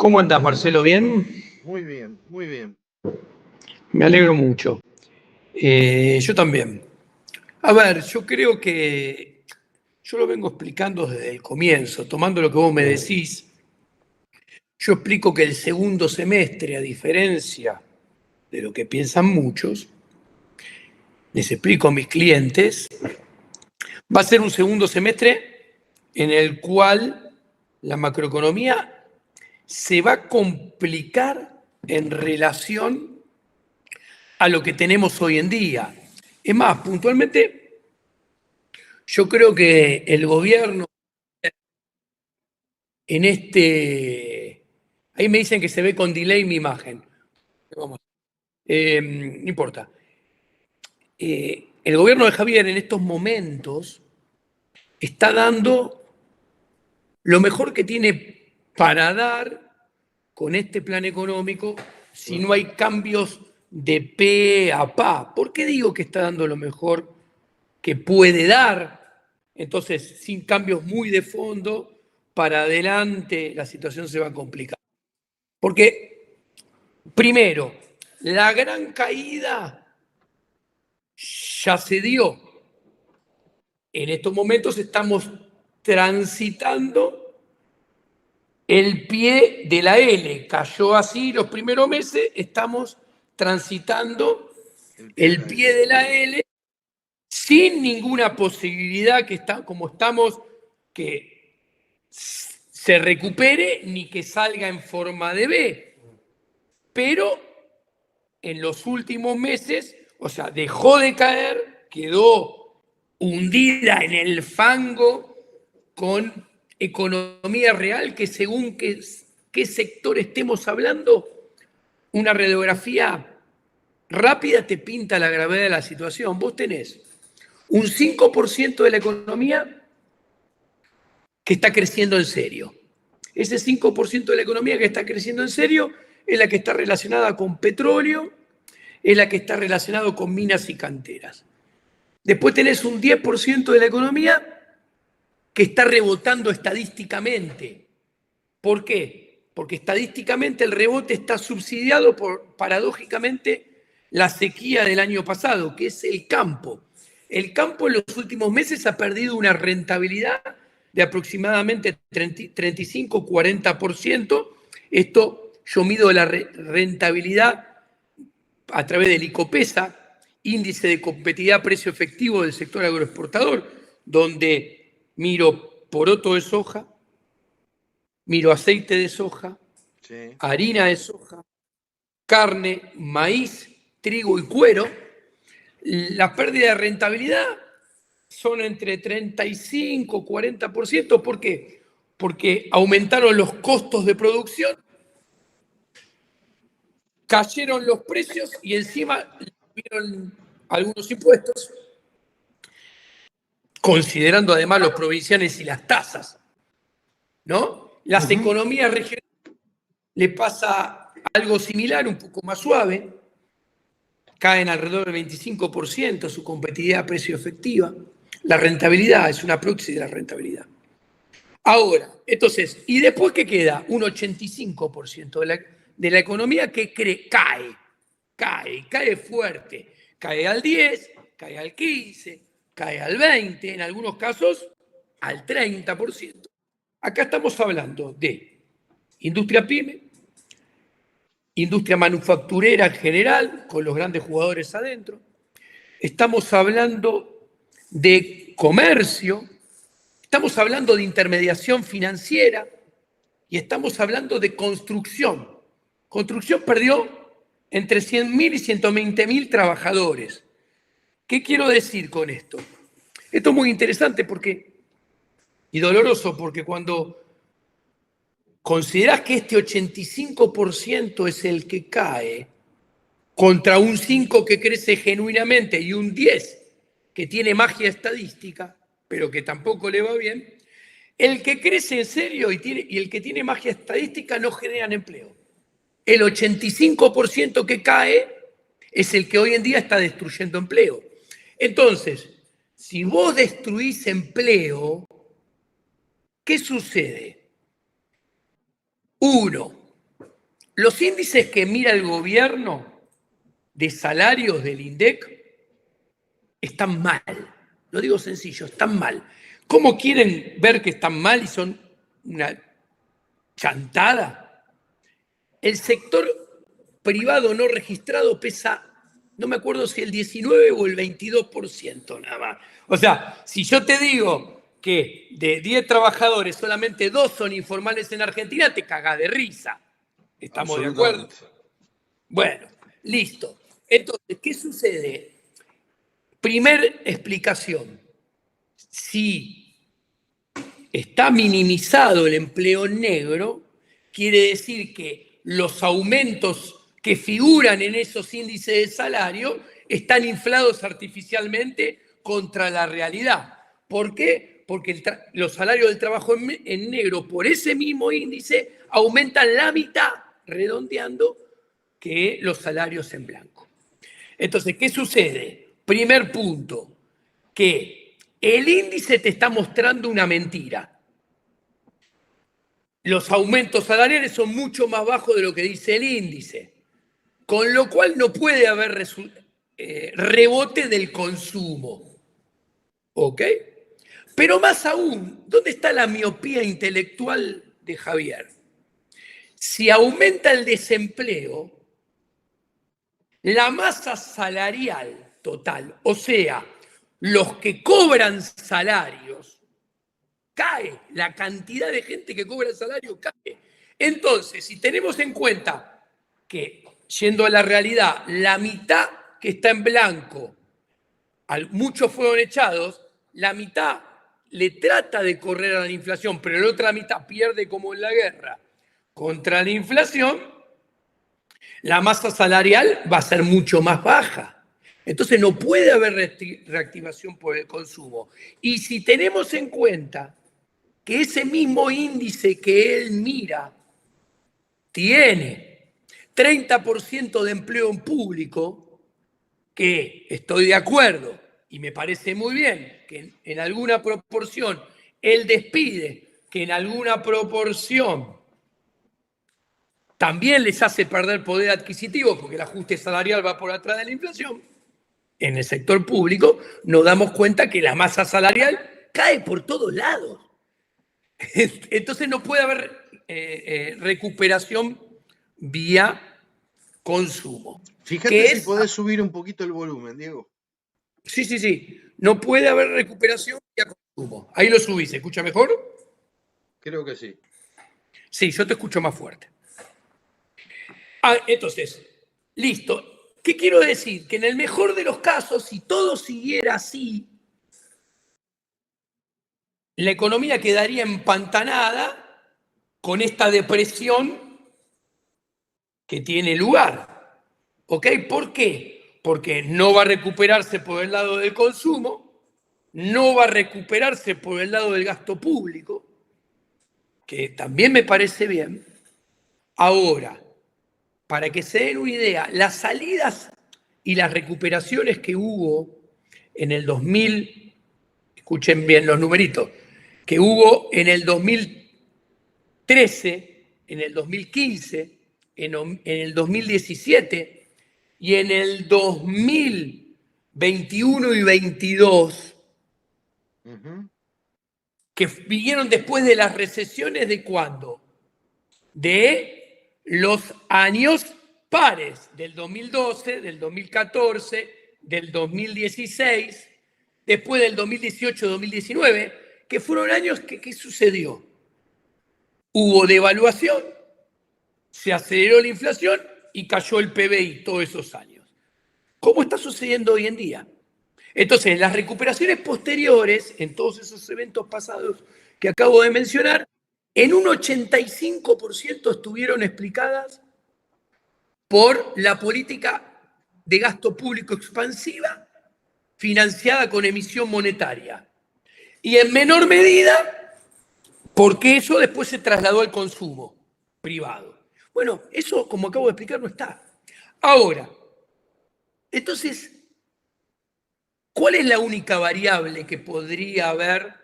¿Cómo andás, Marcelo? ¿Bien? Muy bien, muy bien. Me alegro mucho. Yo también. A ver, yo creo que yo lo vengo explicando desde el comienzo, tomando lo que vos me decís. Yo explico que el segundo semestre, a diferencia de lo que piensan muchos, les explico a mis clientes, va a ser un segundo semestre en el cual la macroeconomía se va a complicar en relación a lo que tenemos hoy en día. Es más, puntualmente, yo creo que el gobierno en este... Ahí me dicen que se ve con delay mi imagen. Vamos. No importa. El gobierno de Javier en estos momentos está dando lo mejor que tiene para dar con este plan económico si no hay cambios de pe a pa. ¿Por qué digo que está dando lo mejor que puede dar? Entonces, sin cambios muy de fondo, para adelante la situación se va a complicar. Porque, primero, la gran caída ya se dio. En estos momentos estamos transitando el pie de la L. Cayó así los primeros meses, estamos transitando el pie de la L sin ninguna posibilidad que está, como estamos, que se recupere ni que salga en forma de B. Pero en los últimos meses, o sea, dejó de caer, quedó hundida en el fango con economía real que según qué sector estemos hablando, una radiografía rápida te pinta la gravedad de la situación. Vos tenés un 5% de la economía que está creciendo en serio. Ese 5% de la economía que está creciendo en serio es la que está relacionada con petróleo, es la que está relacionada con minas y canteras. Después tenés un 10% de la economía que está rebotando estadísticamente. ¿Por qué? Porque estadísticamente el rebote está subsidiado por, paradójicamente, la sequía del año pasado, que es el campo. El campo en los últimos meses ha perdido una rentabilidad de aproximadamente 35-40%. Esto yo mido la rentabilidad a través del ICOPESA, índice de competitividad precio efectivo del sector agroexportador, donde miro poroto de soja, miro aceite de soja, Sí. harina de soja, carne, maíz, trigo y cuero. La pérdida de rentabilidad son entre 35 y 40%. ¿Por qué? Porque aumentaron los costos de producción, cayeron los precios y encima vieron algunos impuestos, considerando además los provinciales y las tasas, ¿no? Las economías regionales le pasa algo similar, un poco más suave, caen alrededor del 25% su competitividad precio efectiva. La rentabilidad es una proxy de la rentabilidad. Ahora, entonces, ¿y después qué queda? Un 85% de la economía que cae fuerte. Cae al 10, cae al 15, cae al 20, en algunos casos al 30%. Acá estamos hablando de industria pyme, industria manufacturera en general, con los grandes jugadores adentro. Estamos hablando de comercio, estamos hablando de intermediación financiera y estamos hablando de construcción. Construcción perdió entre 100.000 y 120.000 trabajadores. ¿Qué quiero decir con esto? Esto es muy interesante y doloroso porque cuando considerás que este 85% es el que cae, contra un 5 que crece genuinamente y un 10 que tiene magia estadística, pero que tampoco le va bien, el que crece en serio y el que tiene magia estadística no generan empleo. El 85% que cae es el que hoy en día está destruyendo empleo. Entonces, si vos destruís empleo, ¿qué sucede? Uno, Los índices que mira el gobierno de salarios del INDEC están mal. Lo digo sencillo, están mal. ¿Cómo quieren ver que están mal y son una chantada? El sector privado no registrado pesa, no me acuerdo si el 19 o el 22% nada más. O sea, si yo te digo que de 10 trabajadores solamente 2 son informales en Argentina, te cagás de risa. ¿Estamos de acuerdo? Bueno, listo. Entonces, ¿qué sucede? Primer explicación. Si está minimizado el empleo negro, quiere decir que los aumentos que figuran en esos índices de salario están inflados artificialmente contra la realidad. ¿Por qué? Porque los salarios del trabajo en negro por ese mismo índice aumentan la mitad, redondeando, que los salarios en blanco. Entonces, ¿qué sucede? Primer punto, que el índice te está mostrando una mentira. Los aumentos salariales son mucho más bajos de lo que dice el índice, con lo cual no puede haber rebote del consumo. ¿Ok? Pero más aún, ¿dónde está la miopía intelectual de Javier? Si aumenta el desempleo, la masa salarial total, o sea, los que cobran salarios, cae. La cantidad de gente que cobra salario cae. Entonces, si tenemos en cuenta que, yendo a la realidad, la mitad que está en blanco, muchos fueron echados, la mitad le trata de correr a la inflación, pero la otra mitad pierde como en la guerra contra la inflación, la masa salarial va a ser mucho más baja. Entonces no puede haber reactivación por el consumo. Y si tenemos en cuenta que ese mismo índice que él mira tiene 30% de empleo en público, que estoy de acuerdo y me parece muy bien que en alguna proporción él despide, que en alguna proporción también les hace perder poder adquisitivo porque el ajuste salarial va por atrás de la inflación. En el sector público nos damos cuenta que la masa salarial cae por todos lados. Entonces no puede haber recuperación vía consumo. Fíjate si podés subir un poquito el volumen, Diego. Sí. No puede haber recuperación vía consumo. Ahí lo subí, ¿se escucha mejor? Creo que sí. Sí, yo te escucho más fuerte. Entonces, listo. ¿Qué quiero decir? Que en el mejor de los casos, si todo siguiera así, la economía quedaría empantanada con esta depresión que tiene lugar. ¿Ok? ¿Por qué? Porque no va a recuperarse por el lado del consumo, no va a recuperarse por el lado del gasto público, que también me parece bien. Ahora, para que se den una idea, las salidas y las recuperaciones que hubo en el 2000, escuchen bien los numeritos, que hubo en el 2013, en el 2015, en el 2017 y en el 2021 y 22, que vinieron después de las recesiones de ¿cuándo? De los años pares, del 2012, del 2014, del 2016, después del 2018-2019, que fueron años que ¿qué sucedió? Hubo devaluación, se aceleró la inflación y cayó el PBI todos esos años. ¿Cómo está sucediendo hoy en día? Entonces, las recuperaciones posteriores, en todos esos eventos pasados que acabo de mencionar, en un 85% estuvieron explicadas por la política de gasto público expansiva financiada con emisión monetaria. Y en menor medida, porque eso después se trasladó al consumo privado. Bueno, eso, como acabo de explicar, no está. Ahora, entonces, ¿cuál es la única variable que podría haber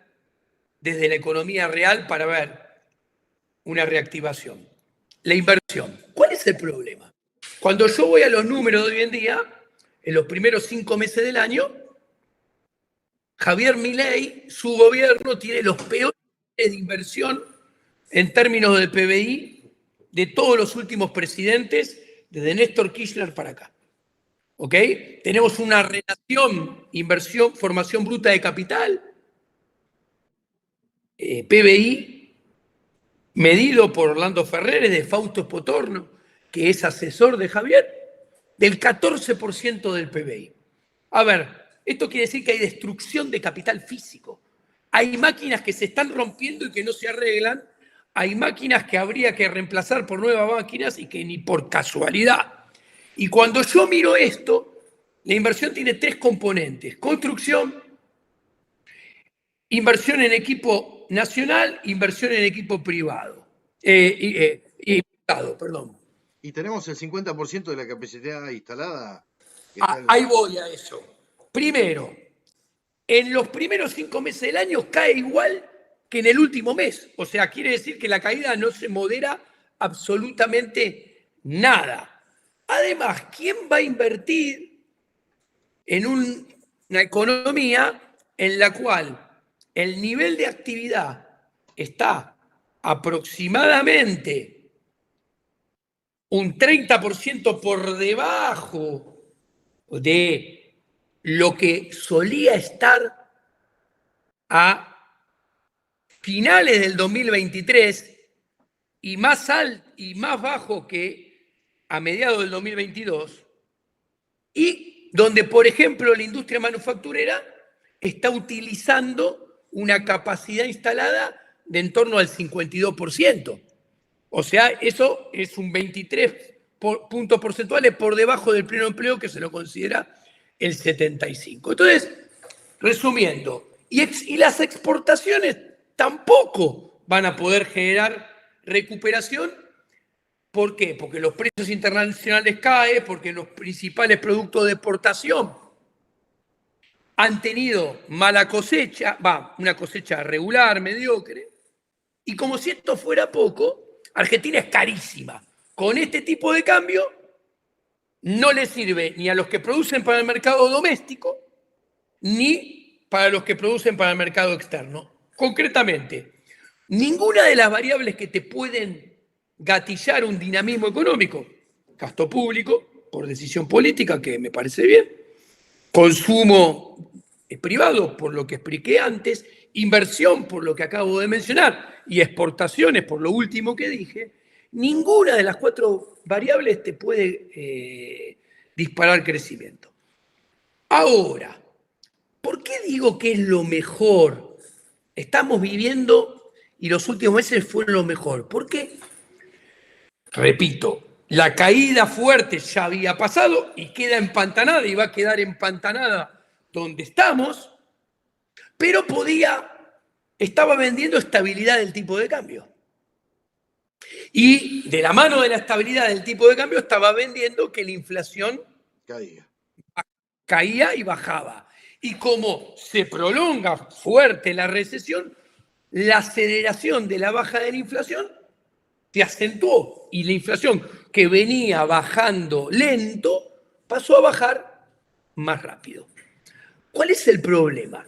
desde la economía real para ver una reactivación? La inversión. ¿Cuál es es el problema? Cuando yo voy a los números de hoy en día, en los primeros 5 meses del año, Javier Milei, su gobierno, tiene los peores de inversión en términos de PBI de todos los últimos presidentes, desde Néstor Kirchner para acá. ¿Ok? Tenemos una relación inversión, formación bruta de capital, PBI, medido por Orlando Ferreres, de Fausto Espotorno, que es asesor de Javier, del 14% del PBI. A ver, esto quiere decir que hay destrucción de capital físico. Hay máquinas que se están rompiendo y que no se arreglan. Hay máquinas que habría que reemplazar por nuevas máquinas y que ni por casualidad. Y cuando yo miro esto, la inversión tiene 3 componentes: construcción, inversión en equipo nacional, inversión en equipo privado. Perdón. Y tenemos el 50% de la capacidad instalada. Ahí voy a eso. Primero, en los primeros 5 meses del año cae igual que en el último mes. O sea, quiere decir que la caída no se modera absolutamente nada. Además, ¿quién va a invertir en una economía en la cual el nivel de actividad está aproximadamente un 30% por debajo de lo que solía estar a finales del 2023 y más bajo que a mediados del 2022, y donde, por ejemplo, la industria manufacturera está utilizando una capacidad instalada de en torno al 52%. O sea, eso es un 23 puntos porcentuales por debajo del pleno empleo, que se lo considera el 75%. Entonces, resumiendo, y las exportaciones tampoco van a poder generar recuperación. ¿Por qué? Porque los precios internacionales caen, porque los principales productos de exportación han tenido mala cosecha, una cosecha regular, mediocre, y como si esto fuera poco, Argentina es carísima. Con este tipo de cambio no le sirve ni a los que producen para el mercado doméstico, ni para los que producen para el mercado externo. Concretamente, ninguna de las variables que te pueden gatillar un dinamismo económico: gasto público, por decisión política, que me parece bien; consumo privado, por lo que expliqué antes; inversión, por lo que acabo de mencionar; y exportaciones, por lo último que dije. Ninguna de las 4 variables te puede disparar crecimiento. Ahora, ¿por qué digo que es lo mejor? Estamos viviendo, y los últimos meses fueron lo mejor. ¿Por qué? Repito, la caída fuerte ya había pasado y queda empantanada, y va a quedar empantanada donde estamos, pero estaba vendiendo estabilidad del tipo de cambio. Y de la mano de la estabilidad del tipo de cambio estaba vendiendo que la inflación caía y bajaba. Y como se prolonga fuerte la recesión, la aceleración de la baja de la inflación se acentuó, y la inflación, que venía bajando lento, pasó a bajar más rápido. ¿Cuál es el problema?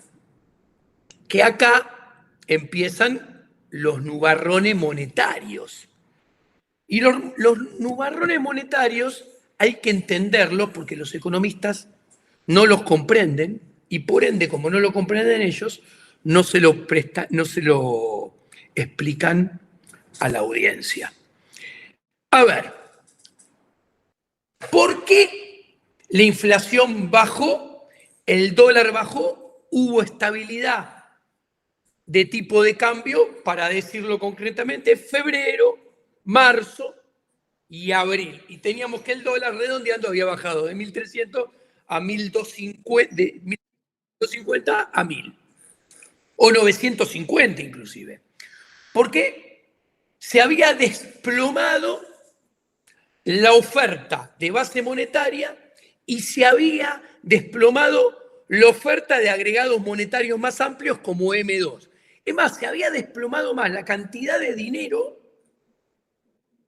Que acá empiezan los nubarrones monetarios. Y los nubarrones monetarios hay que entenderlos porque los economistas no los comprenden, y por ende, como no lo comprenden ellos, no se lo explican a la audiencia. A ver, ¿por qué la inflación bajó, el dólar bajó, hubo estabilidad de tipo de cambio, para decirlo concretamente, febrero, marzo y abril? Y teníamos que el dólar, redondeando, había bajado de 1.300 a 1.250, de 1.250 a 1.000, o 950 inclusive. Porque se había desplomado la oferta de base monetaria y se había desplomado la oferta de agregados monetarios más amplios como M2. Es más, se había desplomado más la cantidad de dinero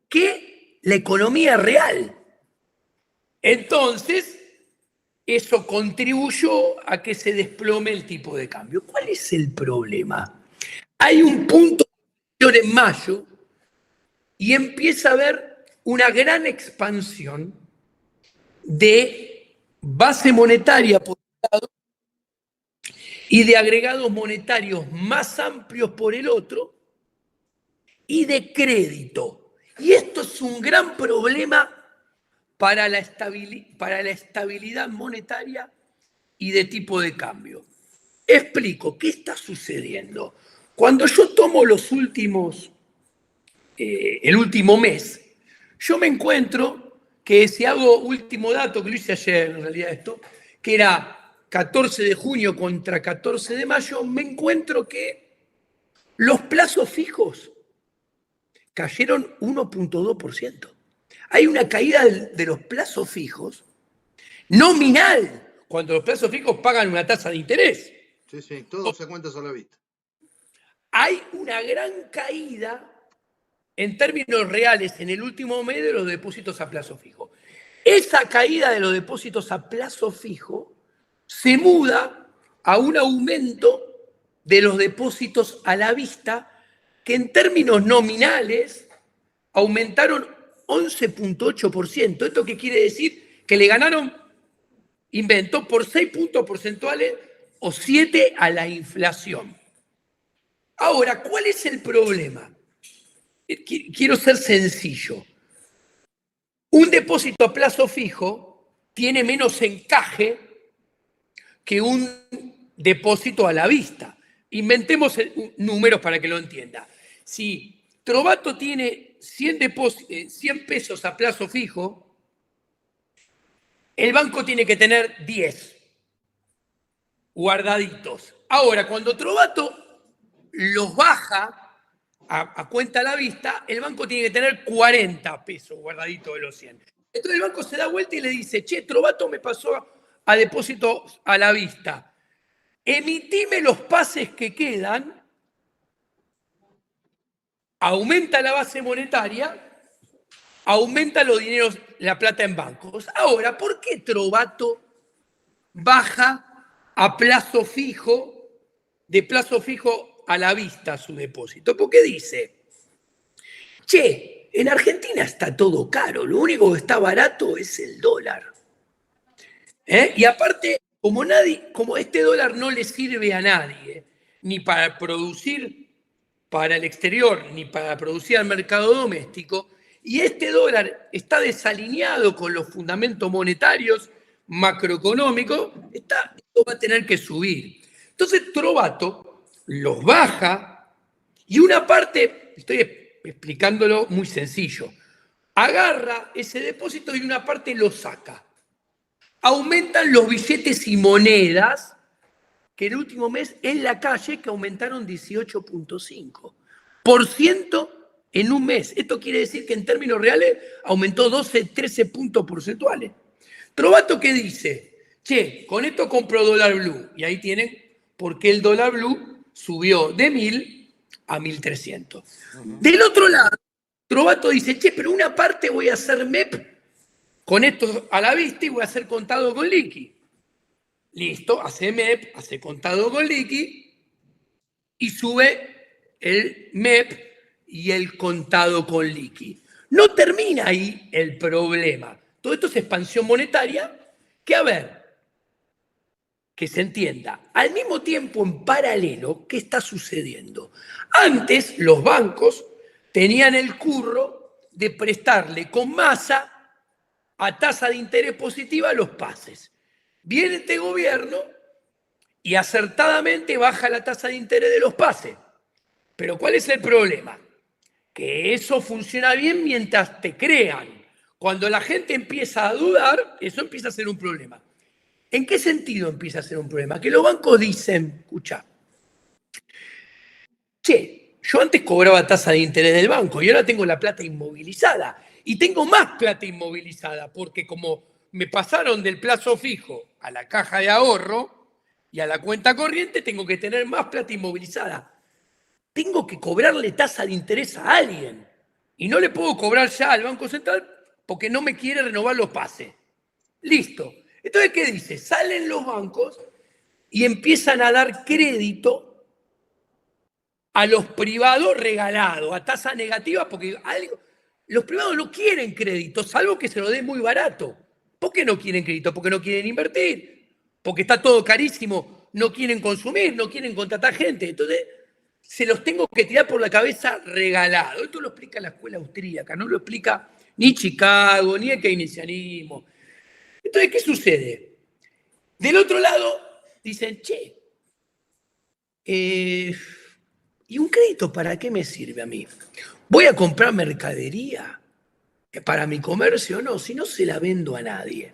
que la economía real. Entonces, eso contribuyó a que se desplome el tipo de cambio. ¿Cuál es el problema? Hay un punto en mayo y empieza a haber una gran expansión de base monetaria por un lado y de agregados monetarios más amplios por el otro y de crédito. Y esto es un gran problema para la estabilidad monetaria y de tipo de cambio. Explico, ¿qué está sucediendo? Cuando yo tomo el último mes, yo me encuentro que si hago último dato, que lo hice ayer en realidad esto, que era 14 de junio contra 14 de mayo, me encuentro que los plazos fijos cayeron 1,2%. Hay una caída de los plazos fijos nominal, cuando los plazos fijos pagan una tasa de interés. Sí, todo se cuenta a la vista. Hay una gran caída en términos reales en el último mes de los depósitos a plazo fijo. Esa caída de los depósitos a plazo fijo se muda a un aumento de los depósitos a la vista que en términos nominales aumentaron 11,8%. ¿Esto qué quiere decir? Que le ganaron, inventó, por 6 puntos porcentuales o 7 a la inflación. Ahora, ¿cuál es el problema? Quiero ser sencillo. Un depósito a plazo fijo tiene menos encaje que un depósito a la vista. Inventemos números para que lo entienda. Si Trovato tiene 100 pesos a plazo fijo, el banco tiene que tener 10 guardaditos. Ahora, cuando Trovato los baja a cuenta a la vista, el banco tiene que tener 40 pesos guardaditos de los 100. Entonces el banco se da vuelta y le dice, che, Trovato me pasó a depósito a la vista. Emitime los pases que quedan, aumenta la base monetaria, aumenta los dineros, la plata en bancos. Ahora, ¿por qué Trovato baja a plazo fijo, de plazo fijo a la vista su depósito? Porque dice, che, en Argentina está todo caro, lo único que está barato es el dólar. Y aparte, como este dólar no le sirve a nadie, ni para producir para el exterior, ni para producir al mercado doméstico, y este dólar está desalineado con los fundamentos monetarios, macroeconómicos, esto va a tener que subir. Entonces Trovato los baja y una parte, estoy explicándolo muy sencillo, agarra ese depósito y una parte lo saca. Aumentan los billetes y monedas, que el último mes en la calle que aumentaron 18,5% en un mes. Esto quiere decir que en términos reales aumentó 12, 13 puntos porcentuales. Trovato, ¿qué dice? Che, con esto compro dólar blue. Y ahí tienen por qué el dólar blue subió de 1.000 a 1.300. Del otro lado, Trovato dice, che, pero una parte voy a hacer MEP con esto a la vista y voy a hacer contado con liqui. Listo, hace MEP, hace contado con liqui y sube el MEP y el contado con liqui. No termina ahí el problema. Todo esto es expansión monetaria que, a ver, que se entienda. Al mismo tiempo, en paralelo, ¿qué está sucediendo? Antes, los bancos tenían el curro de prestarle con masa a tasa de interés positiva los pases. Viene este gobierno y acertadamente baja la tasa de interés de los pases. Pero ¿cuál es el problema? Que eso funciona bien mientras te crean. Cuando la gente empieza a dudar, eso empieza a ser un problema. ¿En qué sentido empieza a ser un problema? Que los bancos dicen, escucha, che, yo antes cobraba tasa de interés del banco y ahora tengo la plata inmovilizada. Y tengo más plata inmovilizada porque como me pasaron del plazo fijo a la caja de ahorro y a la cuenta corriente, tengo que tener más plata inmovilizada. Tengo que cobrarle tasa de interés a alguien. y no le puedo cobrar ya al Banco Central porque no me quiere renovar los pases. Listo. Entonces, ¿qué dice? Salen los bancos y empiezan a dar crédito a los privados regalados, a tasa negativa, porque los privados no quieren crédito, salvo que se lo den muy barato. ¿Por qué no quieren crédito? Porque no quieren invertir, porque está todo carísimo, no quieren consumir, no quieren contratar gente. Entonces, se los tengo que tirar por la cabeza regalado. Esto lo explica la escuela austríaca, no lo explica ni Chicago, ni el keynesianismo. Entonces, ¿qué sucede? Del otro lado, dicen, che, ¿y un crédito para qué me sirve a mí? ¿Voy a comprar mercadería para mi comercio? No, si no se la vendo a nadie.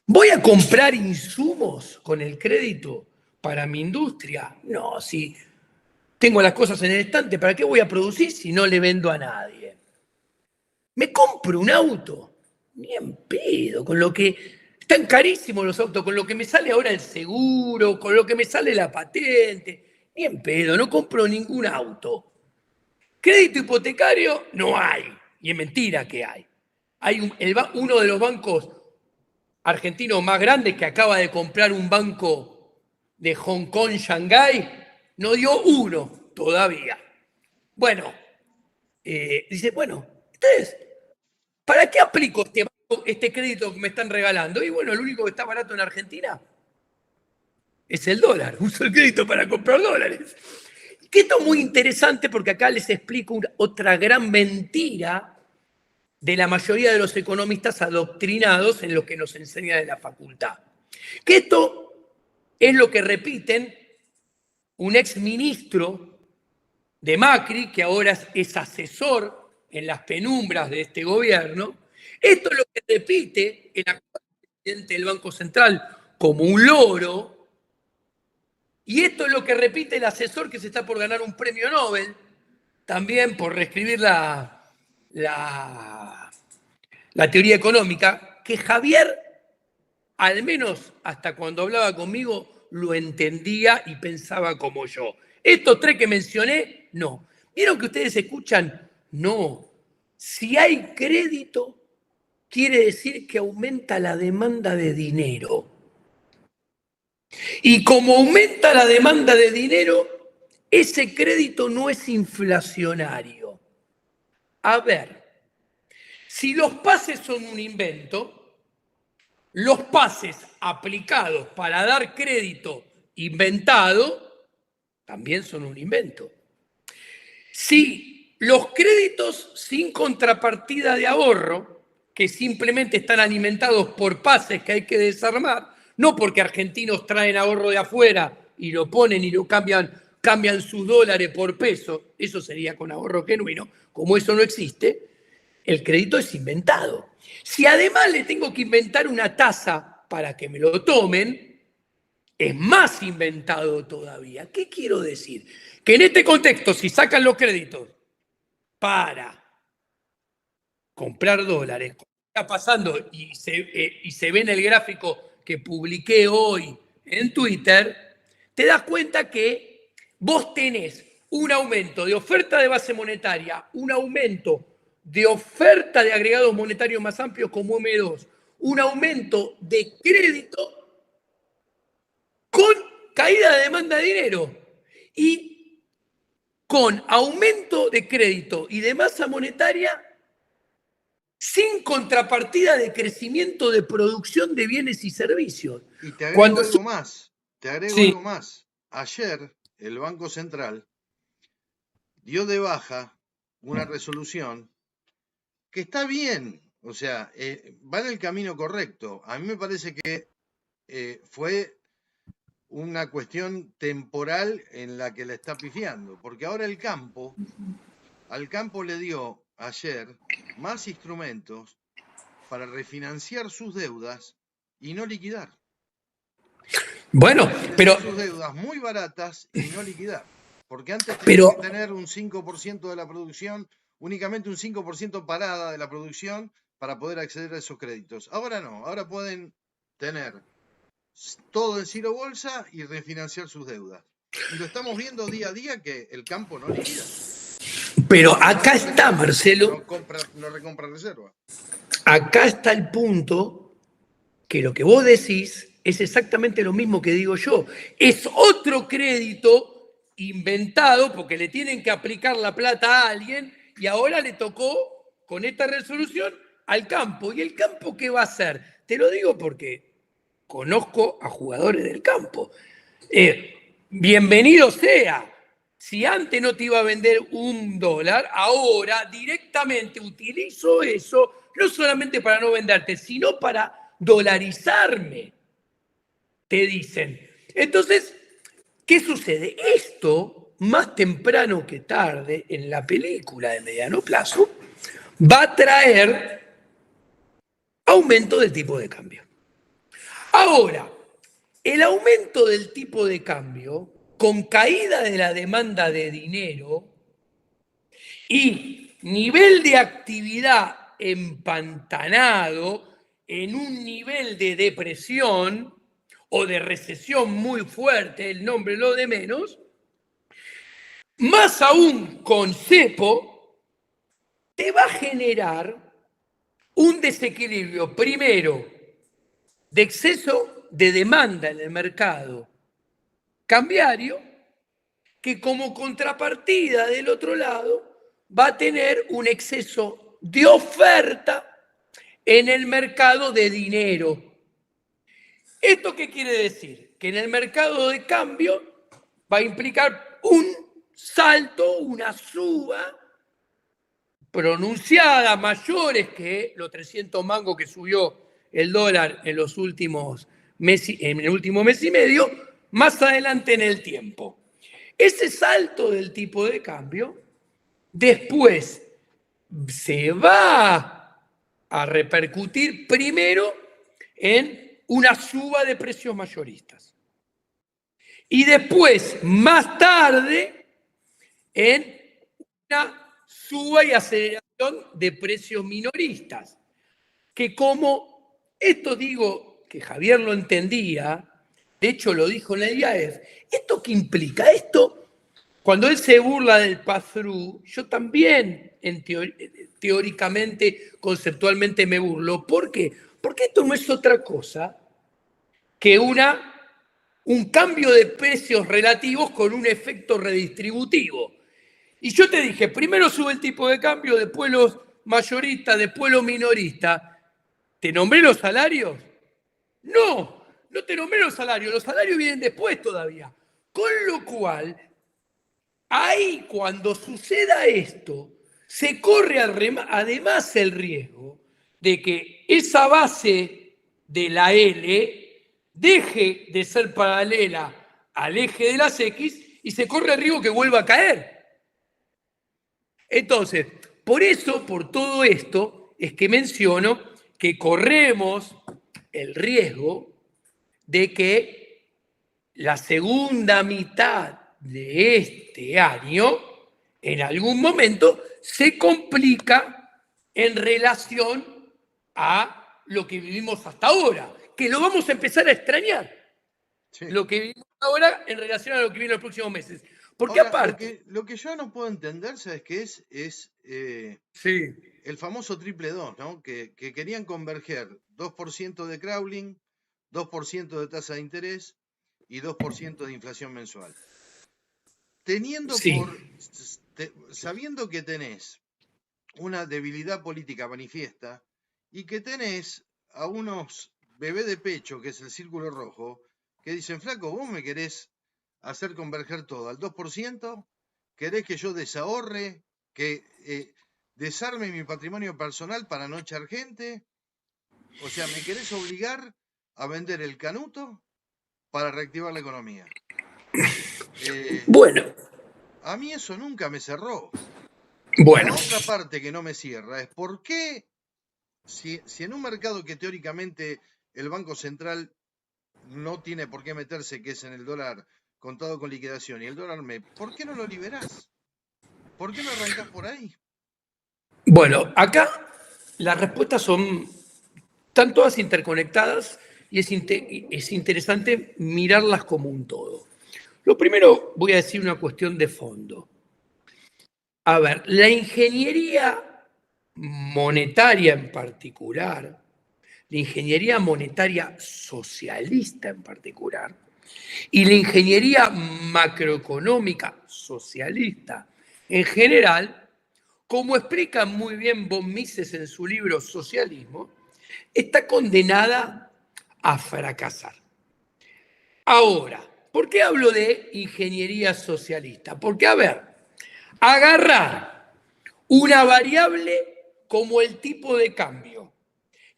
¿Voy a comprar insumos con el crédito para mi industria? No, si tengo las cosas en el estante, ¿para qué voy a producir si no le vendo a nadie? ¿Me compro un auto? Ni en pedo, con lo que están carísimos los autos, con lo que me sale ahora el seguro, con lo que me sale la patente. Ni en pedo, no compro ningún auto. Crédito hipotecario no hay, y es mentira que hay. Uno de los bancos argentinos más grandes que acaba de comprar un banco de Hong Kong, Shanghái, no dio uno todavía. Bueno, dice, bueno, entonces, ¿para qué aplico este crédito que me están regalando? Y bueno, lo único que está barato en Argentina es el dólar. Uso el crédito para comprar dólares. Que esto es muy interesante porque acá les explico otra gran mentira de la mayoría de los economistas adoctrinados en lo que nos enseña en la facultad. Que esto es lo que repiten un exministro de Macri, que ahora es asesor en las penumbras de este gobierno. Esto es lo que repite el actual presidente del Banco Central como un loro. Y esto es lo que repite el asesor que se está por ganar un premio Nobel, también por reescribir la teoría económica, que Javier, al menos hasta cuando hablaba conmigo, lo entendía y pensaba como yo. Estos tres que mencioné, no. ¿Vieron que ustedes escuchan? No. Si hay crédito, quiere decir que aumenta la demanda de dinero. Y como aumenta la demanda de dinero, ese crédito no es inflacionario. A ver, si los pases son un invento, los pases aplicados para dar crédito inventado también son un invento. Si los créditos sin contrapartida de ahorro, que simplemente están alimentados por pases que hay que desarmar, no porque argentinos traen ahorro de afuera y lo ponen y lo cambian sus dólares por peso, eso sería con ahorro genuino, como eso no existe, el crédito es inventado. Si además le tengo que inventar una tasa para que me lo tomen, es más inventado todavía. ¿Qué quiero decir? Que en este contexto, si sacan los créditos para comprar dólares, como está pasando y se ve en el gráfico que publiqué hoy en Twitter, te das cuenta que vos tenés un aumento de oferta de base monetaria, un aumento de oferta de agregados monetarios más amplios como M2, un aumento de crédito con caída de demanda de dinero y con aumento de crédito y de masa monetaria sin contrapartida de crecimiento de producción de bienes y servicios. Y te agrego algo más, algo más. Ayer el Banco Central dio de baja una resolución que está bien, o sea, va en el camino correcto. A mí me parece que fue una cuestión temporal en la que la está pifiando, porque ahora al campo le dio ayer más instrumentos para refinanciar sus deudas y no liquidar. Bueno, pero sus deudas muy baratas y no liquidar, porque antes tenían que tener un 5% de la producción, únicamente un 5% parada de la producción para poder acceder a esos créditos. Ahora no, ahora pueden tener todo en cero bolsa y refinanciar sus deudas. Y lo estamos viendo día a día que el campo no liquida. Pero acá está, Marcelo. No recompra reserva. Acá está el punto que lo que vos decís es exactamente lo mismo que digo yo. Es otro crédito inventado porque le tienen que aplicar la plata a alguien y ahora le tocó, con esta resolución, al campo. ¿Y el campo qué va a hacer? Te lo digo porque conozco a jugadores del campo. Bienvenido sea. Si antes no te iba a vender $1, ahora directamente utilizo eso, no solamente para no venderte, sino para dolarizarme, te dicen. Entonces, ¿qué sucede? Esto, más temprano que tarde, en la película de mediano plazo, va a traer aumento del tipo de cambio. Ahora, el aumento del tipo de cambio, con caída de la demanda de dinero y nivel de actividad empantanado en un nivel de depresión o de recesión muy fuerte, el nombre lo de menos, más aún con cepo, te va a generar un desequilibrio, primero, de exceso de demanda en el mercado cambiario, que como contrapartida del otro lado va a tener un exceso de oferta en el mercado de dinero. ¿Esto qué quiere decir? Que en el mercado de cambio va a implicar un salto, una suba pronunciada, mayores que los 300 mangos que subió el dólar en los últimos meses, en el último mes y medio, más adelante en el tiempo. Ese salto del tipo de cambio después se va a repercutir primero en una suba de precios mayoristas y después, más tarde, en una suba y aceleración de precios minoristas, que como esto digo que Javier lo entendía, de hecho lo dijo en el IAEF, ¿esto qué implica? Esto, cuando él se burla del pass-through, yo también teóricamente, conceptualmente me burlo. ¿Por qué? Porque esto no es otra cosa que un cambio de precios relativos con un efecto redistributivo. Y yo te dije, primero sube el tipo de cambio, después los mayoristas, después los minoristas. ¿Te nombré los salarios? No, no te nombré los salarios vienen después todavía. Con lo cual, ahí cuando suceda esto, se corre además el riesgo de que esa base de la L deje de ser paralela al eje de las X y se corre el riesgo que vuelva a caer. Entonces, por eso, por todo esto, es que menciono que corremos el riesgo de que la segunda mitad de este año, en algún momento, se complica en relación a lo que vivimos hasta ahora, que lo vamos a empezar a extrañar. Sí. Lo que vivimos ahora en relación a lo que viene en los próximos meses. Porque ahora, aparte... Lo que yo no puedo entender, ¿sabes qué es? Sí. El famoso triple 2, ¿no? Que querían converger 2% de crawling, 2% de tasa de interés y 2% de inflación mensual. Sabiendo que tenés una debilidad política manifiesta y que tenés a unos bebés de pecho, que es el círculo rojo, que dicen, flaco, vos me querés hacer converger todo al 2%, querés que yo desahorre, que desarme mi patrimonio personal para no echar gente, o sea, me querés obligar a vender el canuto para reactivar la economía. Bueno. A mí eso nunca me cerró. Bueno. La otra parte que no me cierra es por qué, si en un mercado que teóricamente el Banco Central no tiene por qué meterse, que es en el dólar contado con liquidación y el dólar MEP, ¿por qué no lo liberás? ¿Por qué no arrancás por ahí? Bueno, acá las respuestas están todas interconectadas y es interesante mirarlas como un todo. Lo primero, voy a decir una cuestión de fondo. A ver, la ingeniería monetaria en particular, la ingeniería monetaria socialista en particular, y la ingeniería macroeconómica socialista en general, como explica muy bien von Mises en su libro Socialismo, está condenada a fracasar. Ahora, ¿por qué hablo de ingeniería socialista? Porque, a ver, agarrar una variable como el tipo de cambio,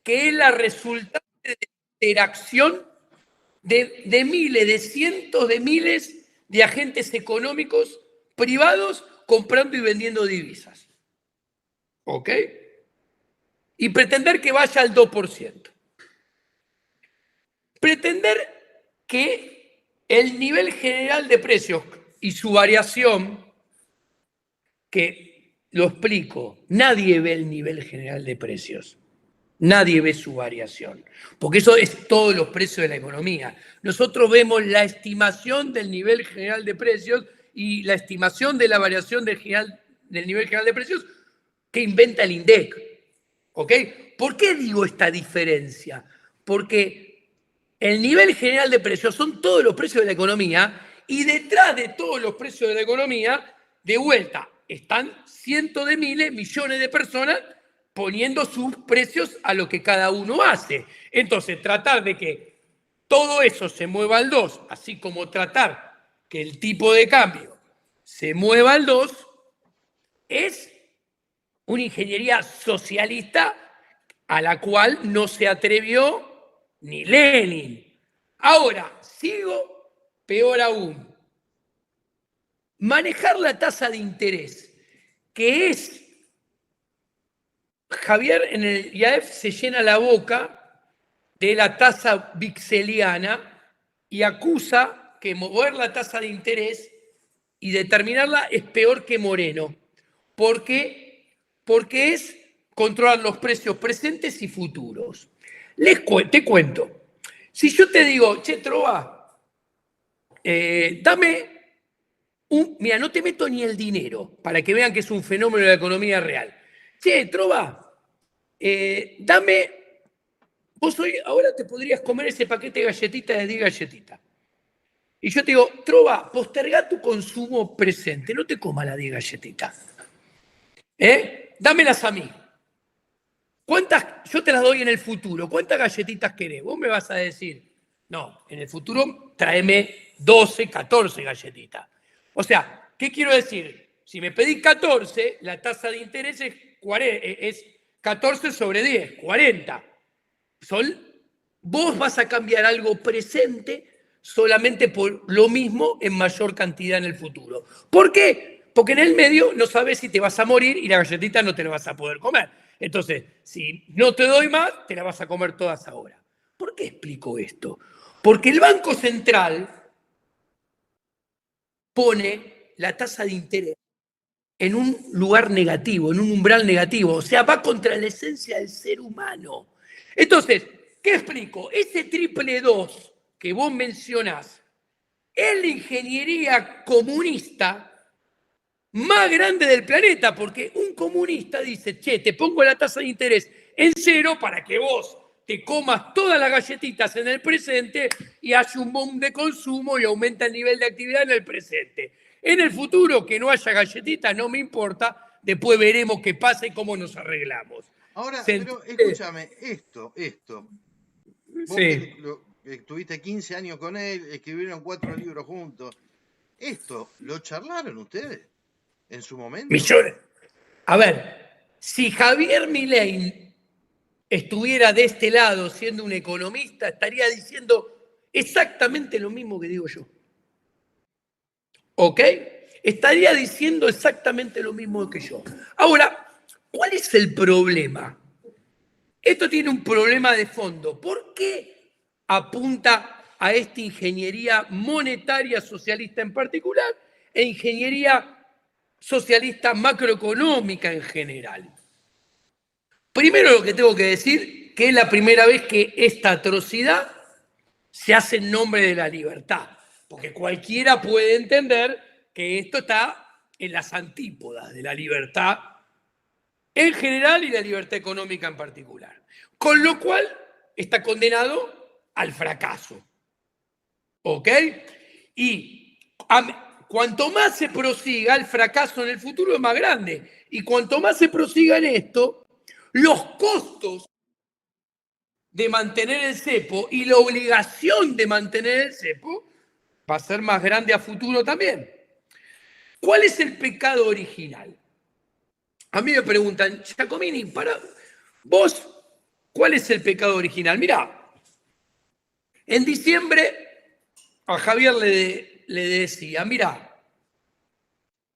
que es la resultante de la interacción de miles, de cientos de miles de agentes económicos privados comprando y vendiendo divisas. ¿Ok? Y pretender que vaya al 2%. Pretender que el nivel general de precios y su variación, que lo explico, nadie ve el nivel general de precios. Nadie ve su variación, porque eso es todos los precios de la economía. Nosotros vemos la estimación del nivel general de precios y la estimación de la variación del nivel general de precios que inventa el INDEC. ¿Ok? ¿Por qué digo esta diferencia? Porque el nivel general de precios son todos los precios de la economía y detrás de todos los precios de la economía, de vuelta, están cientos de miles, millones de personas poniendo sus precios a lo que cada uno hace. Entonces, tratar de que todo eso se mueva al 2, así como tratar que el tipo de cambio se mueva al 2, es una ingeniería socialista a la cual no se atrevió ni Lenin. Ahora, sigo peor aún. Manejar la tasa de interés, que es Javier en el IAEF se llena la boca de la tasa vixeliana y acusa que mover la tasa de interés y determinarla es peor que Moreno. Porque es controlar los precios presentes y futuros. Te cuento. Si yo te digo, che, Trova, dame mira, no te meto ni el dinero para que vean que es un fenómeno de la economía real. Che, Trova, dame, vos hoy, ahora te podrías comer ese paquete de galletitas de 10 galletitas. Y yo te digo, Trova, postergá tu consumo presente, no te comas las 10 galletitas. Dámelas a mí. Yo te las doy en el futuro. ¿Cuántas galletitas querés? Vos me vas a decir, no, en el futuro tráeme 12, 14 galletitas. O sea, ¿qué quiero decir? Si me pedís 14, la tasa de interés es 14 sobre 10, 40. Vos vas a cambiar algo presente solamente por lo mismo en mayor cantidad en el futuro. ¿Por qué? Porque en el medio no sabes si te vas a morir y la galletita no te la vas a poder comer. Entonces, si no te doy más, te la vas a comer todas ahora. ¿Por qué explico esto? Porque el Banco Central pone la tasa de interés en un lugar negativo, en un umbral negativo. O sea, va contra la esencia del ser humano. Entonces, ¿qué explico? Ese triple 2 que vos mencionás es la ingeniería comunista más grande del planeta, porque un comunista dice, che, te pongo la tasa de interés en 0 para que vos te comas todas las galletitas en el presente y haya un boom de consumo y aumenta el nivel de actividad en el presente. En el futuro, que no haya galletitas, no me importa, después veremos qué pasa y cómo nos arreglamos. Ahora, pero escúchame, vos sí. que estuviste 15 años con él, escribieron 4 libros juntos, ¿esto lo charlaron ustedes en su momento? Millones. A ver, si Javier Milei estuviera de este lado siendo un economista, estaría diciendo exactamente lo mismo que digo yo. ¿Ok? Estaría diciendo exactamente lo mismo que yo. Ahora, ¿cuál es el problema? Esto tiene un problema de fondo. ¿Por qué apunta a esta ingeniería monetaria socialista en particular e ingeniería socialista macroeconómica en general? Primero lo que tengo que decir, que es la primera vez que esta atrocidad se hace en nombre de la libertad, porque cualquiera puede entender que esto está en las antípodas de la libertad en general y la libertad económica en particular. Con lo cual está condenado al fracaso. ¿Ok? Y cuanto más se prosiga, el fracaso en el futuro es más grande. Y cuanto más se prosiga en esto, los costos de mantener el cepo y la obligación de mantener el cepo va a ser más grande a futuro también. ¿Cuál es el pecado original? A mí me preguntan, Giacomini, para vos, ¿cuál es el pecado original? Mirá, en diciembre a Javier le decía, mirá,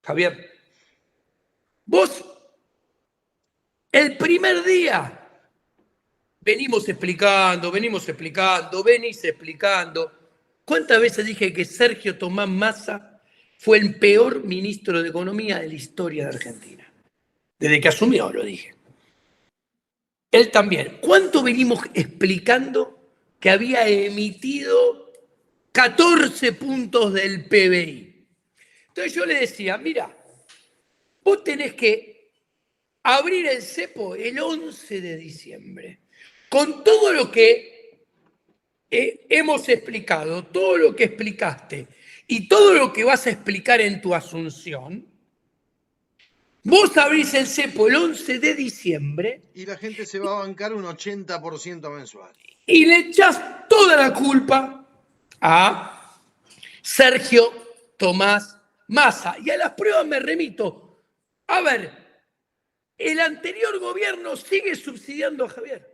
Javier, vos el primer día venís explicando. ¿Cuántas veces dije que Sergio Tomás Massa fue el peor ministro de Economía de la historia de Argentina? Desde que asumió, lo dije. Él también. ¿Cuánto venimos explicando que había emitido 14 puntos del PBI? Entonces yo le decía, mira, vos tenés que abrir el cepo el 11 de diciembre. Con todo lo que hemos explicado, todo lo que explicaste y todo lo que vas a explicar en tu asunción, vos abrís el cepo el 11 de diciembre. Y la gente se va a bancar un 80% mensual. Y le echás toda la culpa a Sergio Tomás Massa. Y a las pruebas me remito. A ver, el anterior gobierno sigue subsidiando a Javier.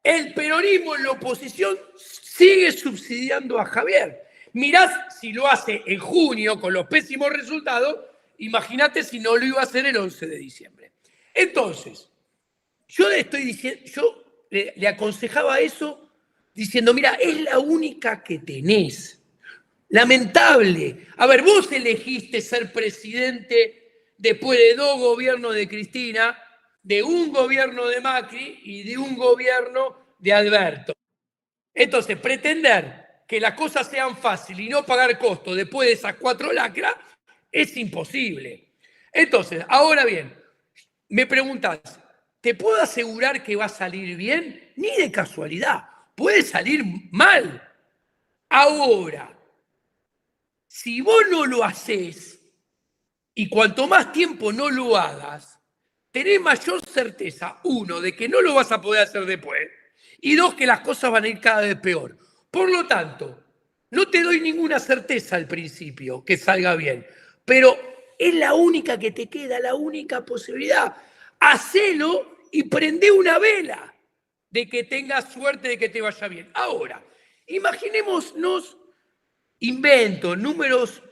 El peronismo en la oposición sigue subsidiando a Javier. Mirás si lo hace en junio con los pésimos resultados, imagínate si no lo iba a hacer el 11 de diciembre. Entonces, yo le estoy diciendo, yo le aconsejaba eso diciendo, mira, es la única que tenés. Lamentable. A ver, vos elegiste ser presidente después de 2 gobiernos de Cristina, de un gobierno de Macri y de un gobierno de Alberto. Entonces, pretender que las cosas sean fáciles y no pagar costos después de esas 4 lacras es imposible. Entonces, ahora bien, me preguntás, ¿te puedo asegurar que va a salir bien? Ni de casualidad, puede salir mal. Ahora, si vos no lo hacés y cuanto más tiempo no lo hagas, tenés mayor certeza, 1, de que no lo vas a poder hacer después, y 2, que las cosas van a ir cada vez peor. Por lo tanto, no te doy ninguna certeza al principio que salga bien, pero es la única que te queda, la única posibilidad. Hacelo y prende una vela de que tengas suerte de que te vaya bien. Ahora, imaginémonos, números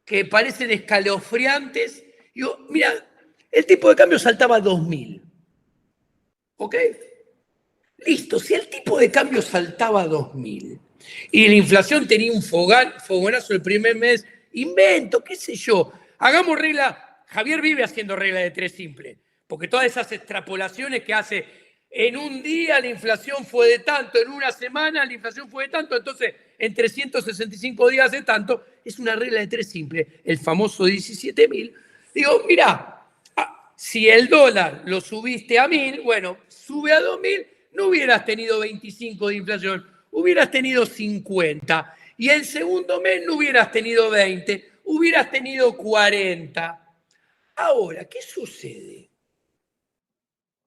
que parecen escalofriantes. Digo, mira, el tipo de cambio saltaba a 2.000. ¿Ok? Listo, si el tipo de cambio saltaba a 2.000 y la inflación tenía un fogonazo el primer mes, invento, qué sé yo, hagamos regla. Javier vive haciendo regla de 3 simple, porque todas esas extrapolaciones que hace, en un día la inflación fue de tanto, en una semana la inflación fue de tanto, entonces en 365 días de tanto, es una regla de 3 simple, el famoso 17.000. Digo, mirá, si el dólar lo subiste a 1.000, bueno, sube a 2.000, no hubieras tenido 25 de inflación, hubieras tenido 50. Y el segundo mes no hubieras tenido 20, hubieras tenido 40. Ahora, ¿qué sucede?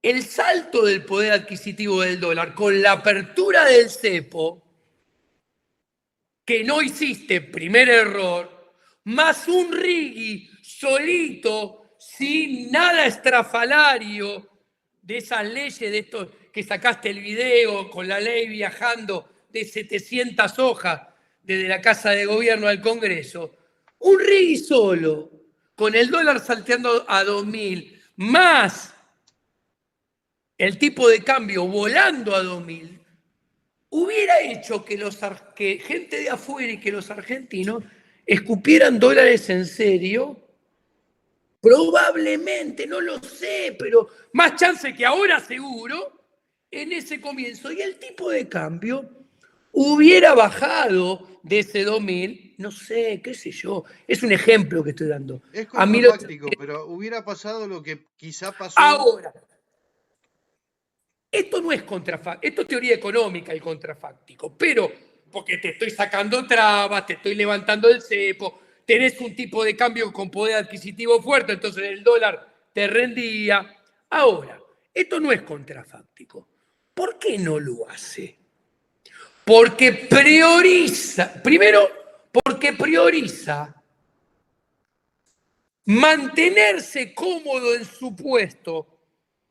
El salto del poder adquisitivo del dólar con la apertura del cepo, que no hiciste, primer error, más un Righi solito, sin nada estrafalario, de esas leyes, de estos que sacaste el video con la ley viajando de 700 hojas desde la Casa de Gobierno al Congreso, un Righi solo, con el dólar salteando a 2.000, más el tipo de cambio volando a 2.000, hubiera hecho que gente de afuera y que los argentinos escupieran dólares en serio. Probablemente, no lo sé, pero más chance que ahora seguro en ese comienzo. Y el tipo de cambio hubiera bajado de ese 2.000, no sé, qué sé yo. Es un ejemplo que estoy dando. Es A mí contrafáctico, pero hubiera pasado lo que quizá pasó. Ahora, esto no es contrafáctico, esto es teoría económica, el contrafáctico, pero porque te estoy sacando trabas, te estoy levantando el cepo, tenés un tipo de cambio con poder adquisitivo fuerte, entonces el dólar te rendía. Ahora, esto no es contrafáctico. ¿Por qué no lo hace? Porque prioriza, primero, porque prioriza mantenerse cómodo en su puesto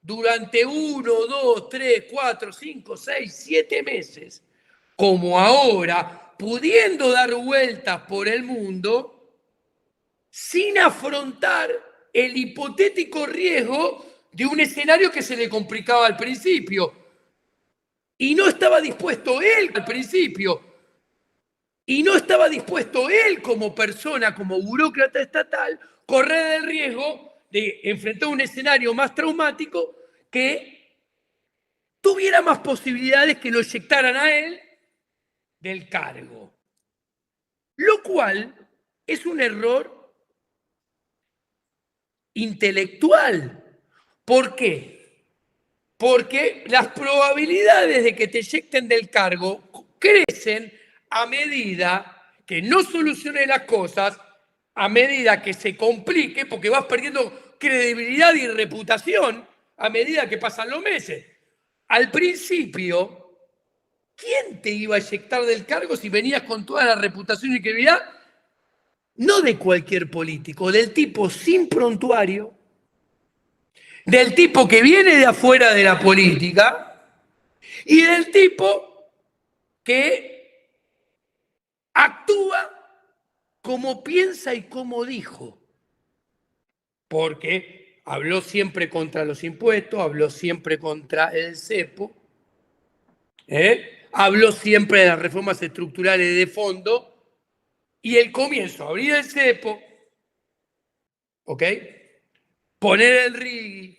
durante 1, 2, 3, 4, 5, 6, 7 meses, como ahora, pudiendo dar vueltas por el mundo sin afrontar el hipotético riesgo de un escenario que se le complicaba al principio. Y no estaba dispuesto él al principio. Y no estaba dispuesto él como persona, como burócrata estatal, correr el riesgo de enfrentar un escenario más traumático que tuviera más posibilidades que lo eyectaran a él del cargo. Lo cual es un error intelectual. ¿Por qué? Porque las probabilidades de que te eyecten del cargo crecen a medida que no soluciones las cosas, a medida que se complique, porque vas perdiendo credibilidad y reputación a medida que pasan los meses. Al principio, ¿quién te iba a eyectar del cargo si venías con toda la reputación y credibilidad? No de cualquier político, del tipo sin prontuario, del tipo que viene de afuera de la política y del tipo que actúa como piensa y como dijo. Porque habló siempre contra los impuestos, habló siempre contra el cepo, habló siempre de las reformas estructurales de fondo y el comienzo, abrir el cepo, ¿ok? Poner el RIGI,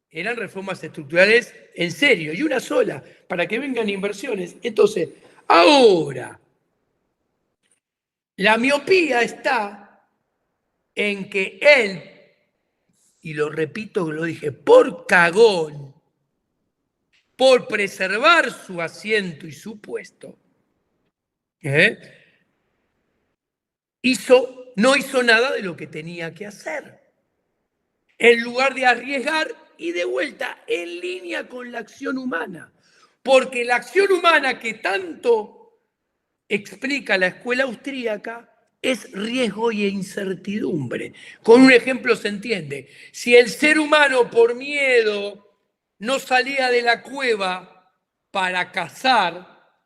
eran reformas estructurales en serio, y una sola, para que vengan inversiones. Entonces, ahora, la miopía está en que él, y lo repito, lo dije, por cagón, por preservar su asiento y su puesto, no hizo nada de lo que tenía que hacer. En lugar de arriesgar y de vuelta en línea con la acción humana. Porque la acción humana que tanto explica la escuela austríaca es riesgo y incertidumbre. Con un ejemplo se entiende. Si el ser humano por miedo no salía de la cueva para cazar,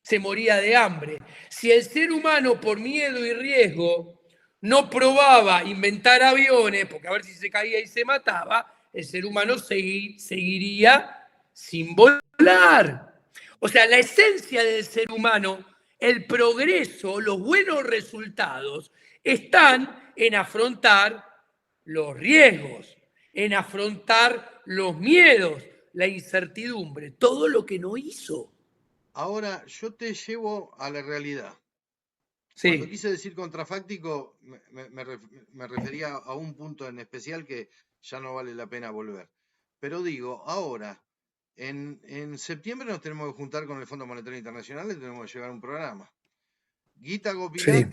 se moría de hambre. Si el ser humano por miedo y riesgo no probaba inventar aviones, porque a ver si se caía y se mataba, el ser humano seguiría sin volar. O sea, la esencia del ser humano, el progreso, los buenos resultados, están en afrontar los riesgos, en afrontar los miedos, la incertidumbre, todo lo que no hizo. Ahora, yo te llevo a la realidad. Cuando Sí. quise decir contrafáctico, me refería a un punto en especial que ya no vale la pena volver. Pero digo, ahora, en septiembre nos tenemos que juntar con el Fondo Monetario Internacional y tenemos que llevar un programa. Guita Sí. Gopinac,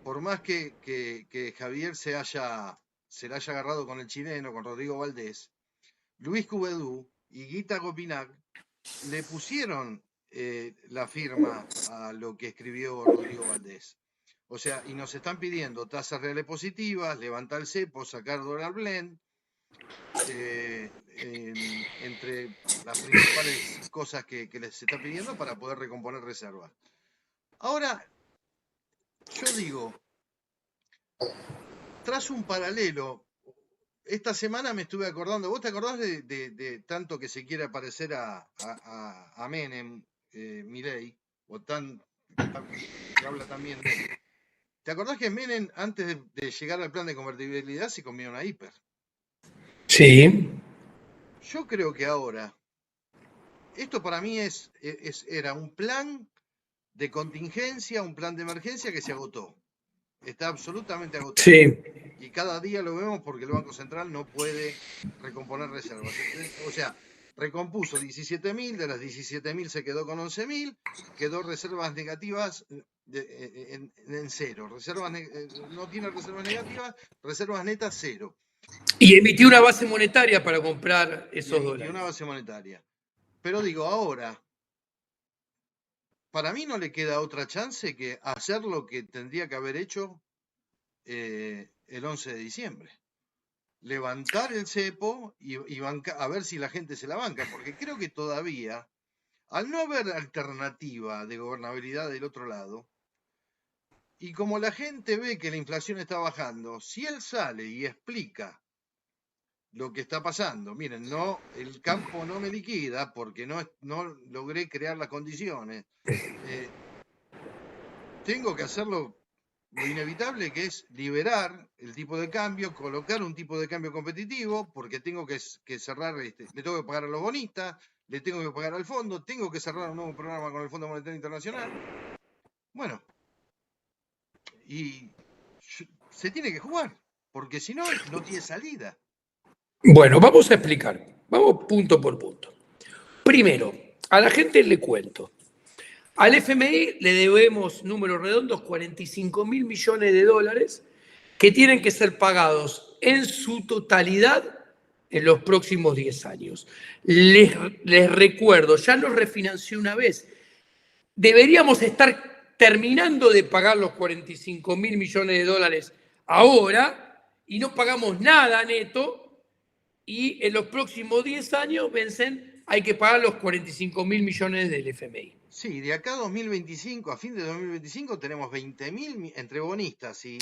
por más que Javier se le haya agarrado con el chileno, con Rodrigo Valdés, Luis Cuvedú y Guita Gopinac le pusieron la firma a lo que escribió Rodrigo Valdés. O sea, y nos están pidiendo tasas reales positivas, levantar el cepo, sacar dólar blend, entre las principales cosas que les está pidiendo para poder recomponer reservas. Ahora, yo digo, tras un paralelo, esta semana me estuve acordando, ¿vos te acordás de tanto que se quiere parecer a Menem, Milei, o se habla también de él? ¿Te acordás que Menem, antes de llegar al plan de convertibilidad, se comió una hiper? Sí. Yo creo que ahora, esto para mí era un plan de contingencia, un plan de emergencia que se agotó. Está absolutamente agotado. Sí. Y cada día lo vemos porque el Banco Central no puede recomponer reservas. O sea, recompuso 17.000, de las 17.000 se quedó con 11.000, quedó reservas negativas en cero. No tiene reservas negativas, reservas netas cero. Y emitió una base monetaria para comprar esos dólares. Una base monetaria. Pero digo, ahora, para mí no le queda otra chance que hacer lo que tendría que haber hecho el 11 de diciembre. Levantar el cepo y a ver si la gente se la banca, porque creo que todavía, al no haber alternativa de gobernabilidad del otro lado, y como la gente ve que la inflación está bajando, si él sale y explica lo que está pasando, miren, el campo no me liquida porque no logré crear las condiciones, tengo que hacerlo lo inevitable, que es liberar el tipo de cambio, colocar un tipo de cambio competitivo, porque tengo que cerrar, le tengo que pagar a los bonistas, le tengo que pagar al fondo, tengo que cerrar un nuevo programa con el Fondo Monetario Internacional. Bueno, y se tiene que jugar, porque si no, no tiene salida. Bueno, vamos a explicar, vamos punto por punto. Primero, a la gente le cuento. Al FMI le debemos, números redondos, 45.000 millones de dólares que tienen que ser pagados en su totalidad en los próximos 10 años. Les recuerdo, ya nos refinancié una vez, deberíamos estar terminando de pagar los 45.000 millones de dólares ahora y no pagamos nada neto y en los próximos 10 años vencen, hay que pagar los 45.000 millones del FMI. Sí, de acá a 2025, a fin de 2025, tenemos 20.000, entre bonistas y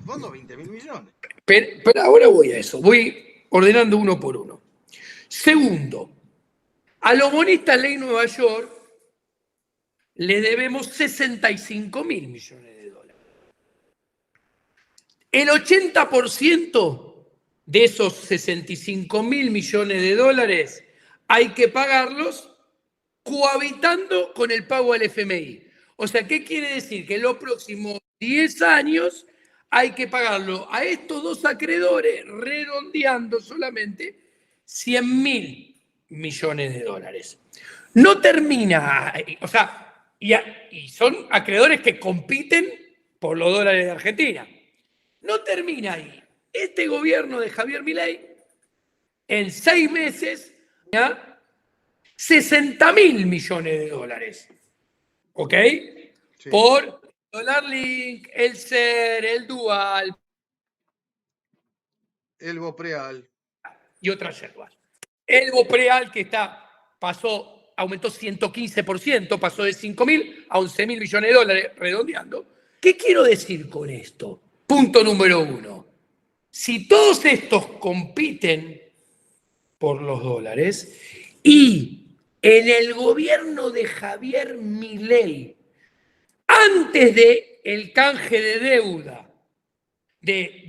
fondos, 20.000 millones. Pero ahora voy a eso, voy ordenando uno por uno. Segundo, a los bonistas Ley Nueva York le debemos 65.000 millones de dólares. El 80% de esos 65.000 millones de dólares hay que pagarlos cohabitando con el pago al FMI. O sea, ¿qué quiere decir? Que en los próximos 10 años hay que pagarlo a estos dos acreedores, redondeando solamente 100.000 millones de dólares. No termina, o sea, y son acreedores que compiten por los dólares de Argentina. No termina ahí. Este gobierno de Javier Milei, en 6 meses, ¿ya? 60.000 millones de dólares. ¿Ok? Sí. Por Dólar Link, el SER, el Dual. El Bopreal. Y otras yerbas. El Bopreal que aumentó 115%, pasó de 5.000 a 11.000 millones de dólares, redondeando. ¿Qué quiero decir con esto? Punto número 1. Si todos estos compiten por los dólares y en el gobierno de Javier Milei, antes del canje de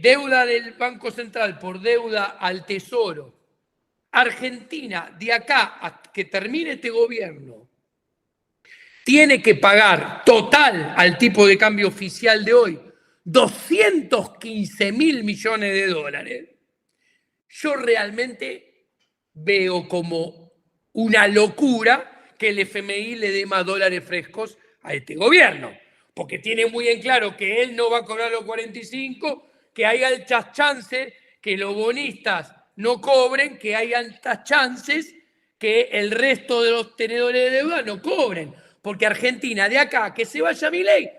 deuda del Banco Central por deuda al Tesoro, Argentina, de acá a que termine este gobierno, tiene que pagar total al tipo de cambio oficial de hoy 215.000 millones de dólares. Yo realmente veo como una locura que el FMI le dé más dólares frescos a este gobierno, porque tiene muy en claro que él no va a cobrar los 45, que hay altas chances que los bonistas no cobren, que hay altas chances que el resto de los tenedores de deuda no cobren, porque Argentina de acá que se vaya Milei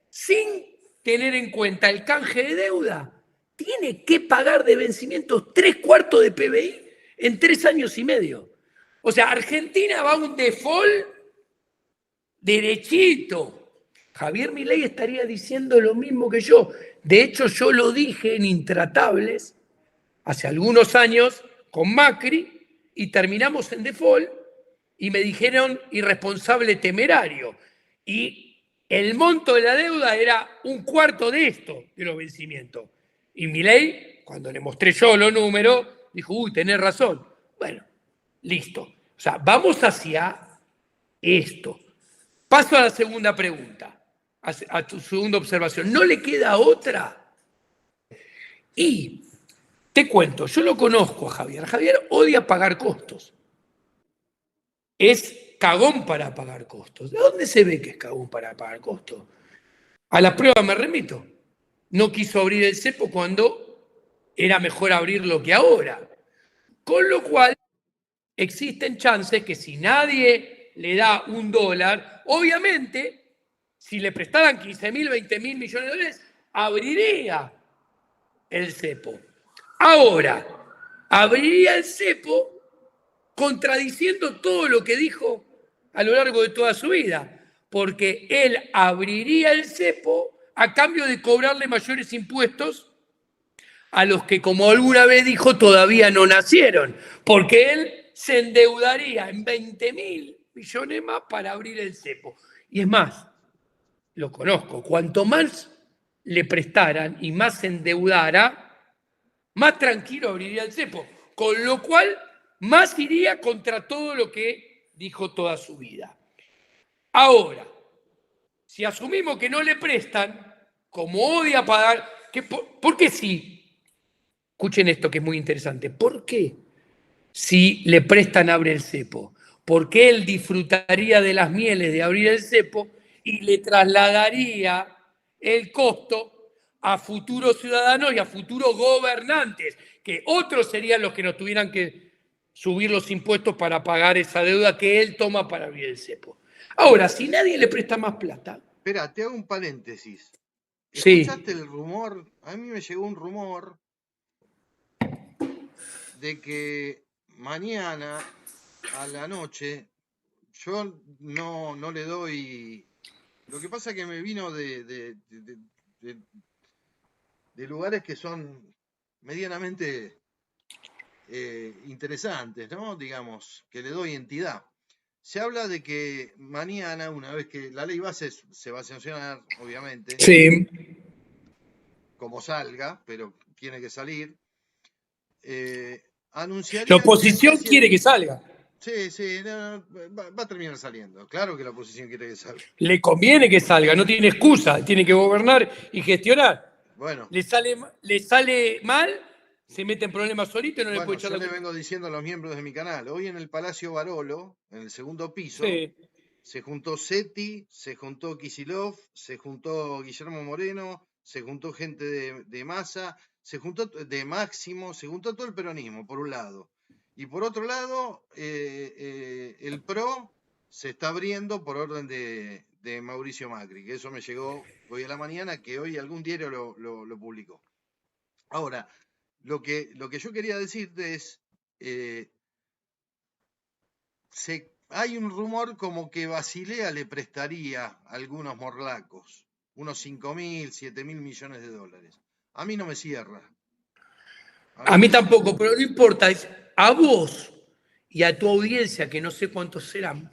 sin tener en cuenta el canje de deuda, tiene que pagar de vencimientos 3/4 de PBI en 3 años y medio. O sea, Argentina va a un default derechito. Javier Milei estaría diciendo lo mismo que yo. De hecho, yo lo dije en Intratables hace algunos años con Macri y terminamos en default y me dijeron irresponsable temerario. Y el monto de la deuda era 1/4 de esto, de los vencimientos. Y Milei, cuando le mostré yo los números, dijo, uy, tenés razón. Bueno, listo. O sea, vamos hacia esto. Paso a la segunda pregunta, a tu segunda observación. ¿No le queda otra? Y te cuento, yo lo conozco a Javier. Javier odia pagar costos. Es cagón para pagar costos. ¿De dónde se ve que es cagón para pagar costos? A la prueba me remito. No quiso abrir el cepo cuando era mejor abrirlo que ahora. Con lo cual, existen chances que si nadie le da $1, obviamente, si le prestaran 15.000, 20.000 millones de dólares, abriría el cepo. Ahora, abriría el cepo contradiciendo todo lo que dijo a lo largo de toda su vida, porque él abriría el cepo a cambio de cobrarle mayores impuestos a los que, como alguna vez dijo, todavía no nacieron, porque él se endeudaría en 20.000 millones más para abrir el cepo. Y es más, lo conozco, cuanto más le prestaran y más se endeudara, más tranquilo abriría el cepo, con lo cual más iría contra todo lo que dijo toda su vida. Ahora, si asumimos que no le prestan, como odia pagar, ¿por qué sí? Escuchen esto que es muy interesante. ¿Por qué si le prestan abre el cepo? Porque él disfrutaría de las mieles de abrir el cepo y le trasladaría el costo a futuros ciudadanos y a futuros gobernantes, que otros serían los que nos tuvieran que subir los impuestos para pagar esa deuda que él toma para abrir el cepo. Ahora, si nadie le presta más plata... Espera, te hago un paréntesis. Sí. ¿Escuchaste el rumor? A mí me llegó un rumor de que mañana a la noche, yo no le doy... Lo que pasa es que me vino de lugares que son medianamente interesantes, ¿no? Digamos, que le doy entidad. Se habla de que mañana, una vez que la ley base se va a sancionar, obviamente, Sí. como salga, pero tiene que salir, La anunciarían una oposición especie quiere que salga. Sí, no, va a terminar saliendo. Claro que la oposición quiere que salga. Le conviene que salga, no tiene excusa, tiene que gobernar y gestionar. Bueno, Le sale mal, se mete en problemas solito y no le puede bueno, echar yo la le culpa. vengo diciendo a los miembros de mi canal, hoy en el Palacio Barolo, en el segundo piso, Sí. se juntó Seti, se juntó Kicillof, se juntó Guillermo Moreno, se juntó gente de Massa, se juntó de Máximo, se juntó todo el peronismo, por un lado. Y por otro lado, el PRO se está abriendo por orden de Mauricio Macri, que eso me llegó hoy a la mañana, que hoy algún diario lo publicó. Ahora, lo que yo quería decirte es, hay un rumor como que Basilea le prestaría algunos morlacos, unos 5.000, 7.000 millones de dólares. A mí no me cierra. A mí tampoco, pero no importa. A vos y a tu audiencia, que no sé cuántos serán,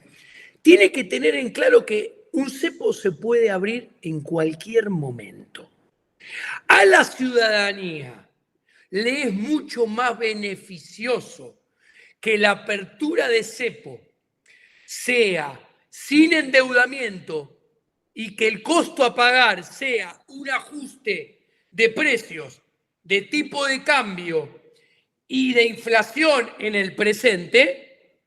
tiene que tener en claro que un cepo se puede abrir en cualquier momento. A la ciudadanía le es mucho más beneficioso que la apertura de cepo sea sin endeudamiento y que el costo a pagar sea un ajuste de precios, de tipo de cambio y de inflación en el presente,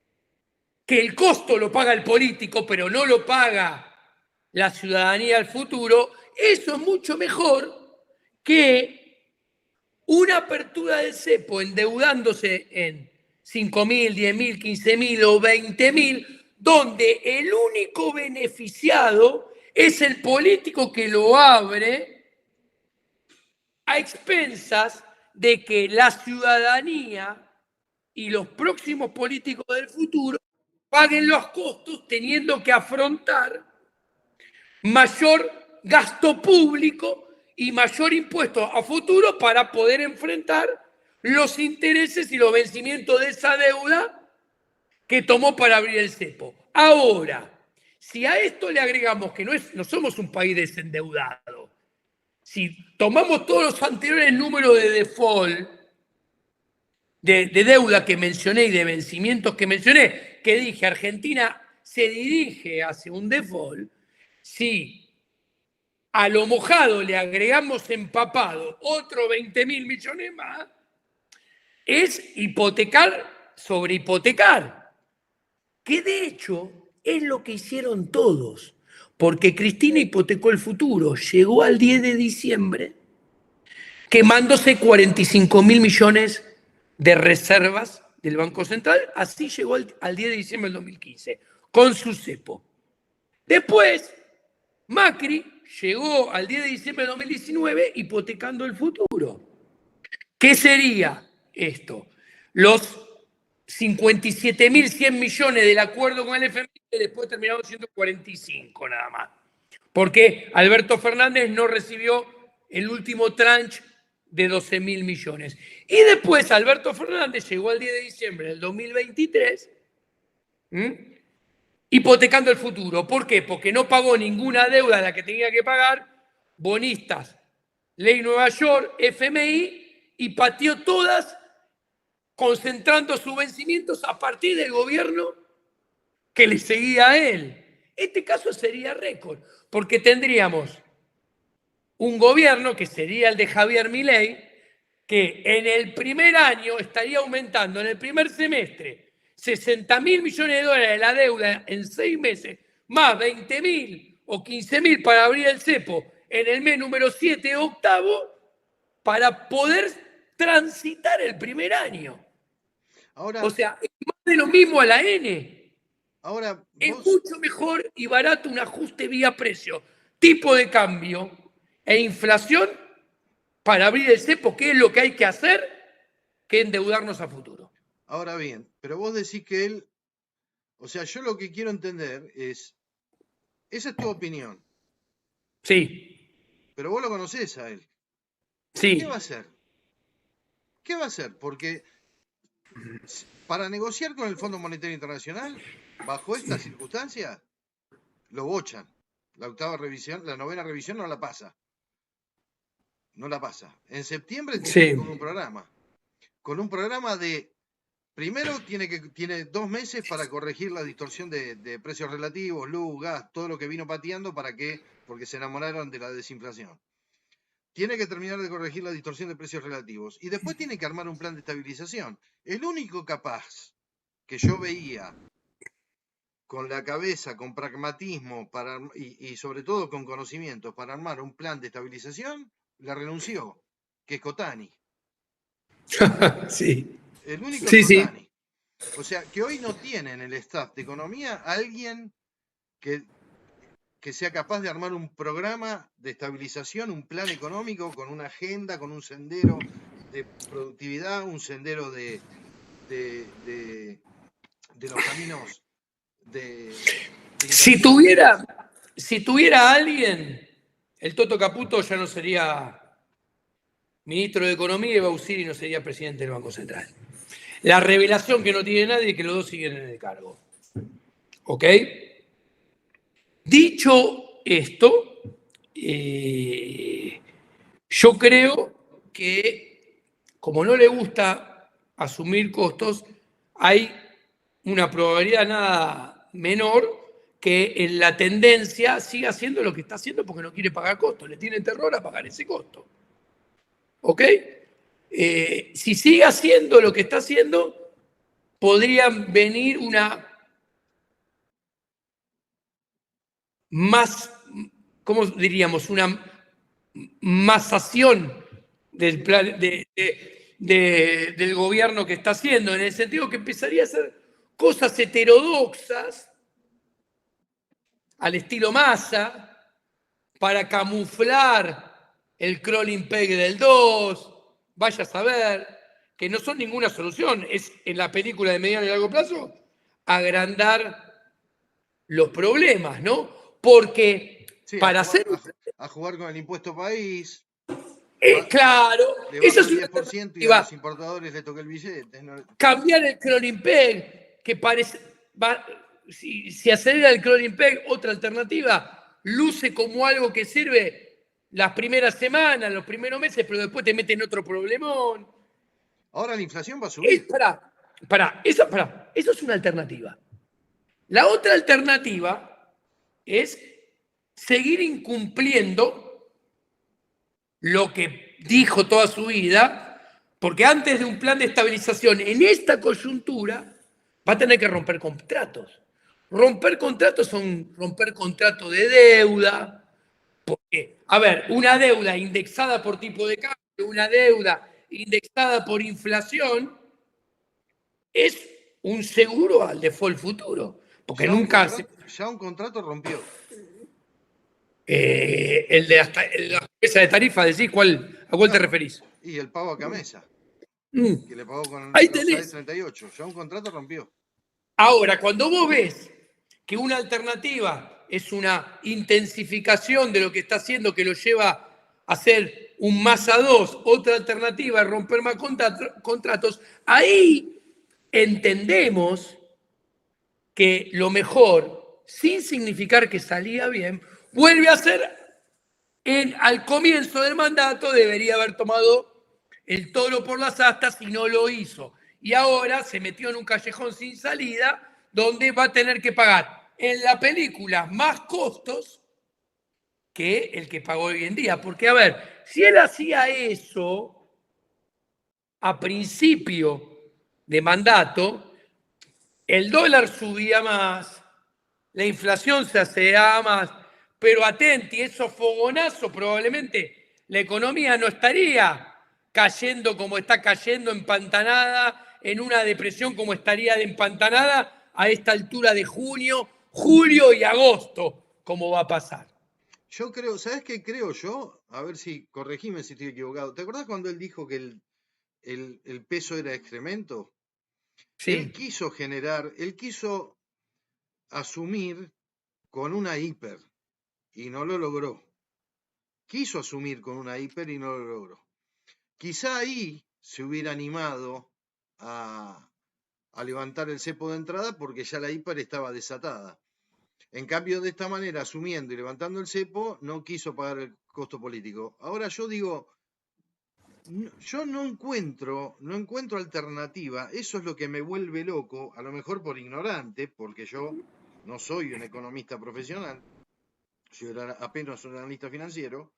que el costo lo paga el político, pero no lo paga la ciudadanía al futuro, eso es mucho mejor que una apertura del cepo endeudándose en 5.000, 10.000, 15.000 o 20.000, donde el único beneficiado es el político que lo abre a expensas de que la ciudadanía y los próximos políticos del futuro paguen los costos teniendo que afrontar mayor gasto público y mayor impuesto a futuro para poder enfrentar los intereses y los vencimientos de esa deuda que tomó para abrir el cepo. Ahora, si a esto le agregamos que no somos un país desendeudado, si tomamos todos los anteriores números de default, de deuda que mencioné y de vencimientos que mencioné, que dije, Argentina se dirige hacia un default si a lo mojado le agregamos empapado otros 20.000 millones más, es hipotecar sobre hipotecar, que de hecho es lo que hicieron todos, porque Cristina hipotecó el futuro, llegó al 10 de diciembre quemándose 45.000 millones de reservas del Banco Central, así llegó al 10 de diciembre del 2015, con su cepo. Después, Macri llegó al 10 de diciembre del 2019 hipotecando el futuro. ¿Qué sería esto? Los 57.100 millones del acuerdo con el FMI, que después terminaron siendo 45 nada más. Porque Alberto Fernández no recibió el último tranche de 12.000 millones. Y después Alberto Fernández llegó al 10 de diciembre del 2023 hipotecando el futuro. ¿Por qué? Porque no pagó ninguna deuda a la que tenía que pagar, bonistas, Ley Nueva York, FMI, y pateó todas concentrando sus vencimientos a partir del gobierno que le seguía a él. Este caso sería récord, porque tendríamos un gobierno que sería el de Javier Milei, que en el primer año estaría aumentando, en el primer semestre, 60.000 millones de dólares de la deuda en 6 meses, más 20.000 o 15.000 para abrir el cepo en el mes número 7 o octavo, para poder transitar el primer año. Ahora, o sea, es más de lo mismo a la N. Ahora, es mucho mejor y barato un ajuste vía precio, tipo de cambio e inflación para abrir el cepo, que es lo que hay que hacer, que endeudarnos a futuro. Ahora bien, pero vos decís que él, o sea, yo lo que quiero entender es, esa es tu opinión. Sí. Pero vos lo conocés a él. Sí. ¿Qué va a hacer? ¿Qué va a hacer? Porque para negociar con el Fondo Monetario Internacional, bajo estas circunstancias, lo bochan. La octava revisión, la novena revisión no la pasa. No la pasa. En septiembre tiene que ir con un programa. Con un programa de. Primero tiene 2 meses para corregir la distorsión de precios relativos, luz, gas, todo lo que vino pateando porque se enamoraron de la desinflación. Tiene que terminar de corregir la distorsión de precios relativos. Y después tiene que armar un plan de estabilización. El único capaz que yo veía con la cabeza, con pragmatismo y sobre todo con conocimientos para armar un plan de estabilización, la renunció, que es Cotani. Sí. El único Sí, es Cotani. sí. O sea, que hoy no tiene en el staff de economía a alguien que sea capaz de armar un programa de estabilización, un plan económico con una agenda, con un sendero de productividad, un sendero de los caminos de Si tuviera alguien, el Toto Caputo ya no sería ministro de Economía y Bausiri no sería presidente del Banco Central. La revelación que no tiene nadie es que los dos siguen en el cargo. ¿Ok? Dicho esto, yo creo que como no le gusta asumir costos, hay una probabilidad nada menor que en la tendencia siga haciendo lo que está haciendo porque no quiere pagar costos, le tiene terror a pagar ese costo. ¿Ok? Si sigue haciendo lo que está haciendo, podría venir una más, ¿cómo diríamos? Una masación del plan del gobierno que está haciendo, en el sentido que empezaría a hacer cosas heterodoxas al estilo Massa para camuflar el crawling peg del 2, vaya a saber, que no son ninguna solución, es en la película de mediano y largo plazo agrandar los problemas, ¿no? Porque sí, para hacer... a jugar con el impuesto país. Claro, Le eso bajo es el una 10% y a los importadores le toca el billete. ¿no? Cambiar el crawling peg, que parece... si acelera el crawling peg, otra alternativa, luce como algo que sirve las primeras semanas, los primeros meses, pero después te meten otro problemón. Ahora la inflación va a subir. Eso es una alternativa. La otra alternativa es seguir incumpliendo lo que dijo toda su vida, porque antes de un plan de estabilización en esta coyuntura va a tener que romper contratos. Romper contratos son romper contratos de deuda, porque, a ver, una deuda indexada por tipo de cambio, una deuda indexada por inflación, es un seguro al default futuro. Porque Ya un contrato rompió. El de la mesa de tarifa, decís, ¿a cuál te referís? Y el pago a Camesa, que le pagó con Ahí los tenés. 38. Ya un contrato rompió. Ahora, cuando vos ves que una alternativa es una intensificación de lo que está haciendo que lo lleva a hacer un más a dos, otra alternativa es romper más contratos, ahí entendemos que lo mejor, sin significar que salía bien, vuelve a ser al comienzo del mandato debería haber tomado el toro por las astas y no lo hizo. Y ahora se metió en un callejón sin salida donde va a tener que pagar en la película más costos que el que pagó hoy en día. Porque, a ver, si él hacía eso a principio de mandato, el dólar subía más, la inflación se aceleraba más, pero atenti, esos fogonazos probablemente la economía no estaría cayendo como está cayendo, empantanada, en una depresión como estaría de empantanada a esta altura de junio, julio y agosto, como va a pasar. Yo creo, ¿sabes qué creo yo? A ver si, corregime si estoy equivocado. ¿Te acordás cuando él dijo que el peso era excremento? Sí. Él quiso asumir con una hiper y no lo logró. Quiso asumir con una hiper y no lo logró. Quizá ahí se hubiera animado a levantar el cepo de entrada porque ya la hiper estaba desatada. En cambio, de esta manera, asumiendo y levantando el cepo, no quiso pagar el costo político. Ahora yo digo, yo no encuentro alternativa. Eso es lo que me vuelve loco, a lo mejor por ignorante, porque yo no soy un economista profesional, soy apenas un analista financiero.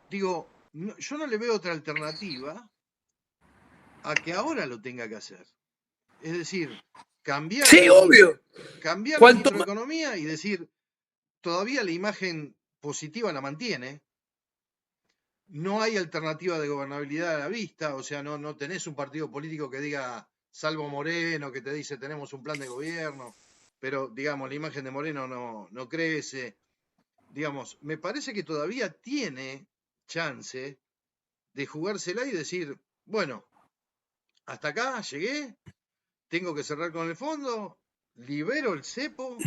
Digo, yo no le veo otra alternativa a que ahora lo tenga que hacer. Es decir, cambiar, Sí, obvio. cambiar la microeconomía y decir, todavía la imagen positiva la mantiene. No hay alternativa de gobernabilidad a la vista, o sea, no tenés un partido político que diga, salvo Moreno, que te dice tenemos un plan de gobierno, pero digamos, la imagen de Moreno no crece. Digamos, me parece que todavía tiene chance de jugársela y decir, bueno, hasta acá llegué, tengo que cerrar con el fondo, libero el cepo,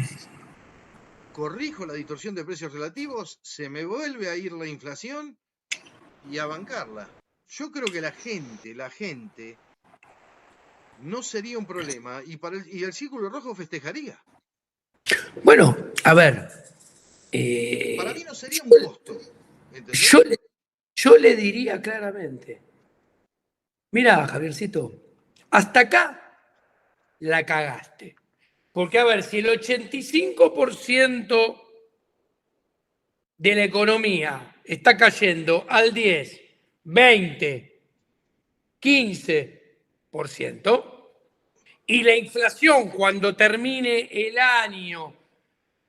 corrijo la distorsión de precios relativos, se me vuelve a ir la inflación y a bancarla. Yo creo que la gente no sería un problema y el Círculo Rojo festejaría. Bueno, a ver. Para mí no sería un costo. ¿Entendés? Yo le diría claramente, mira, Javiercito, hasta acá la cagaste. Porque, a ver, si el 85% de la economía está cayendo al 10, 20, 15%, y la inflación cuando termine el año,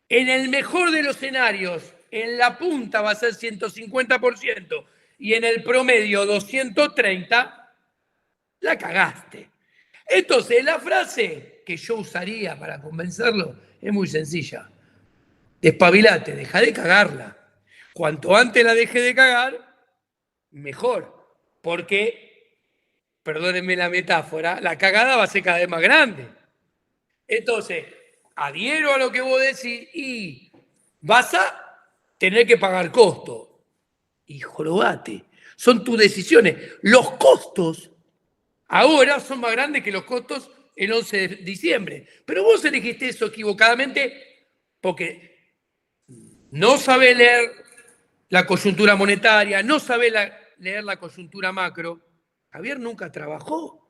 en el mejor de los escenarios, en la punta va a ser 150% y en el promedio 230%, la cagaste. Entonces, la frase que yo usaría para convencerlo es muy sencilla. Despabilate, deja de cagarla. Cuanto antes la deje de cagar, mejor. Porque, perdónenme la metáfora, la cagada va a ser cada vez más grande. Entonces, adhiero a lo que vos decís y vas a tener que pagar costo. Y jorobate. Son tus decisiones. Los costos ahora son más grandes que los costos el 11 de diciembre. Pero vos elegiste eso equivocadamente porque no sabés leer la coyuntura monetaria, no sabés leer la coyuntura macro. Javier nunca trabajó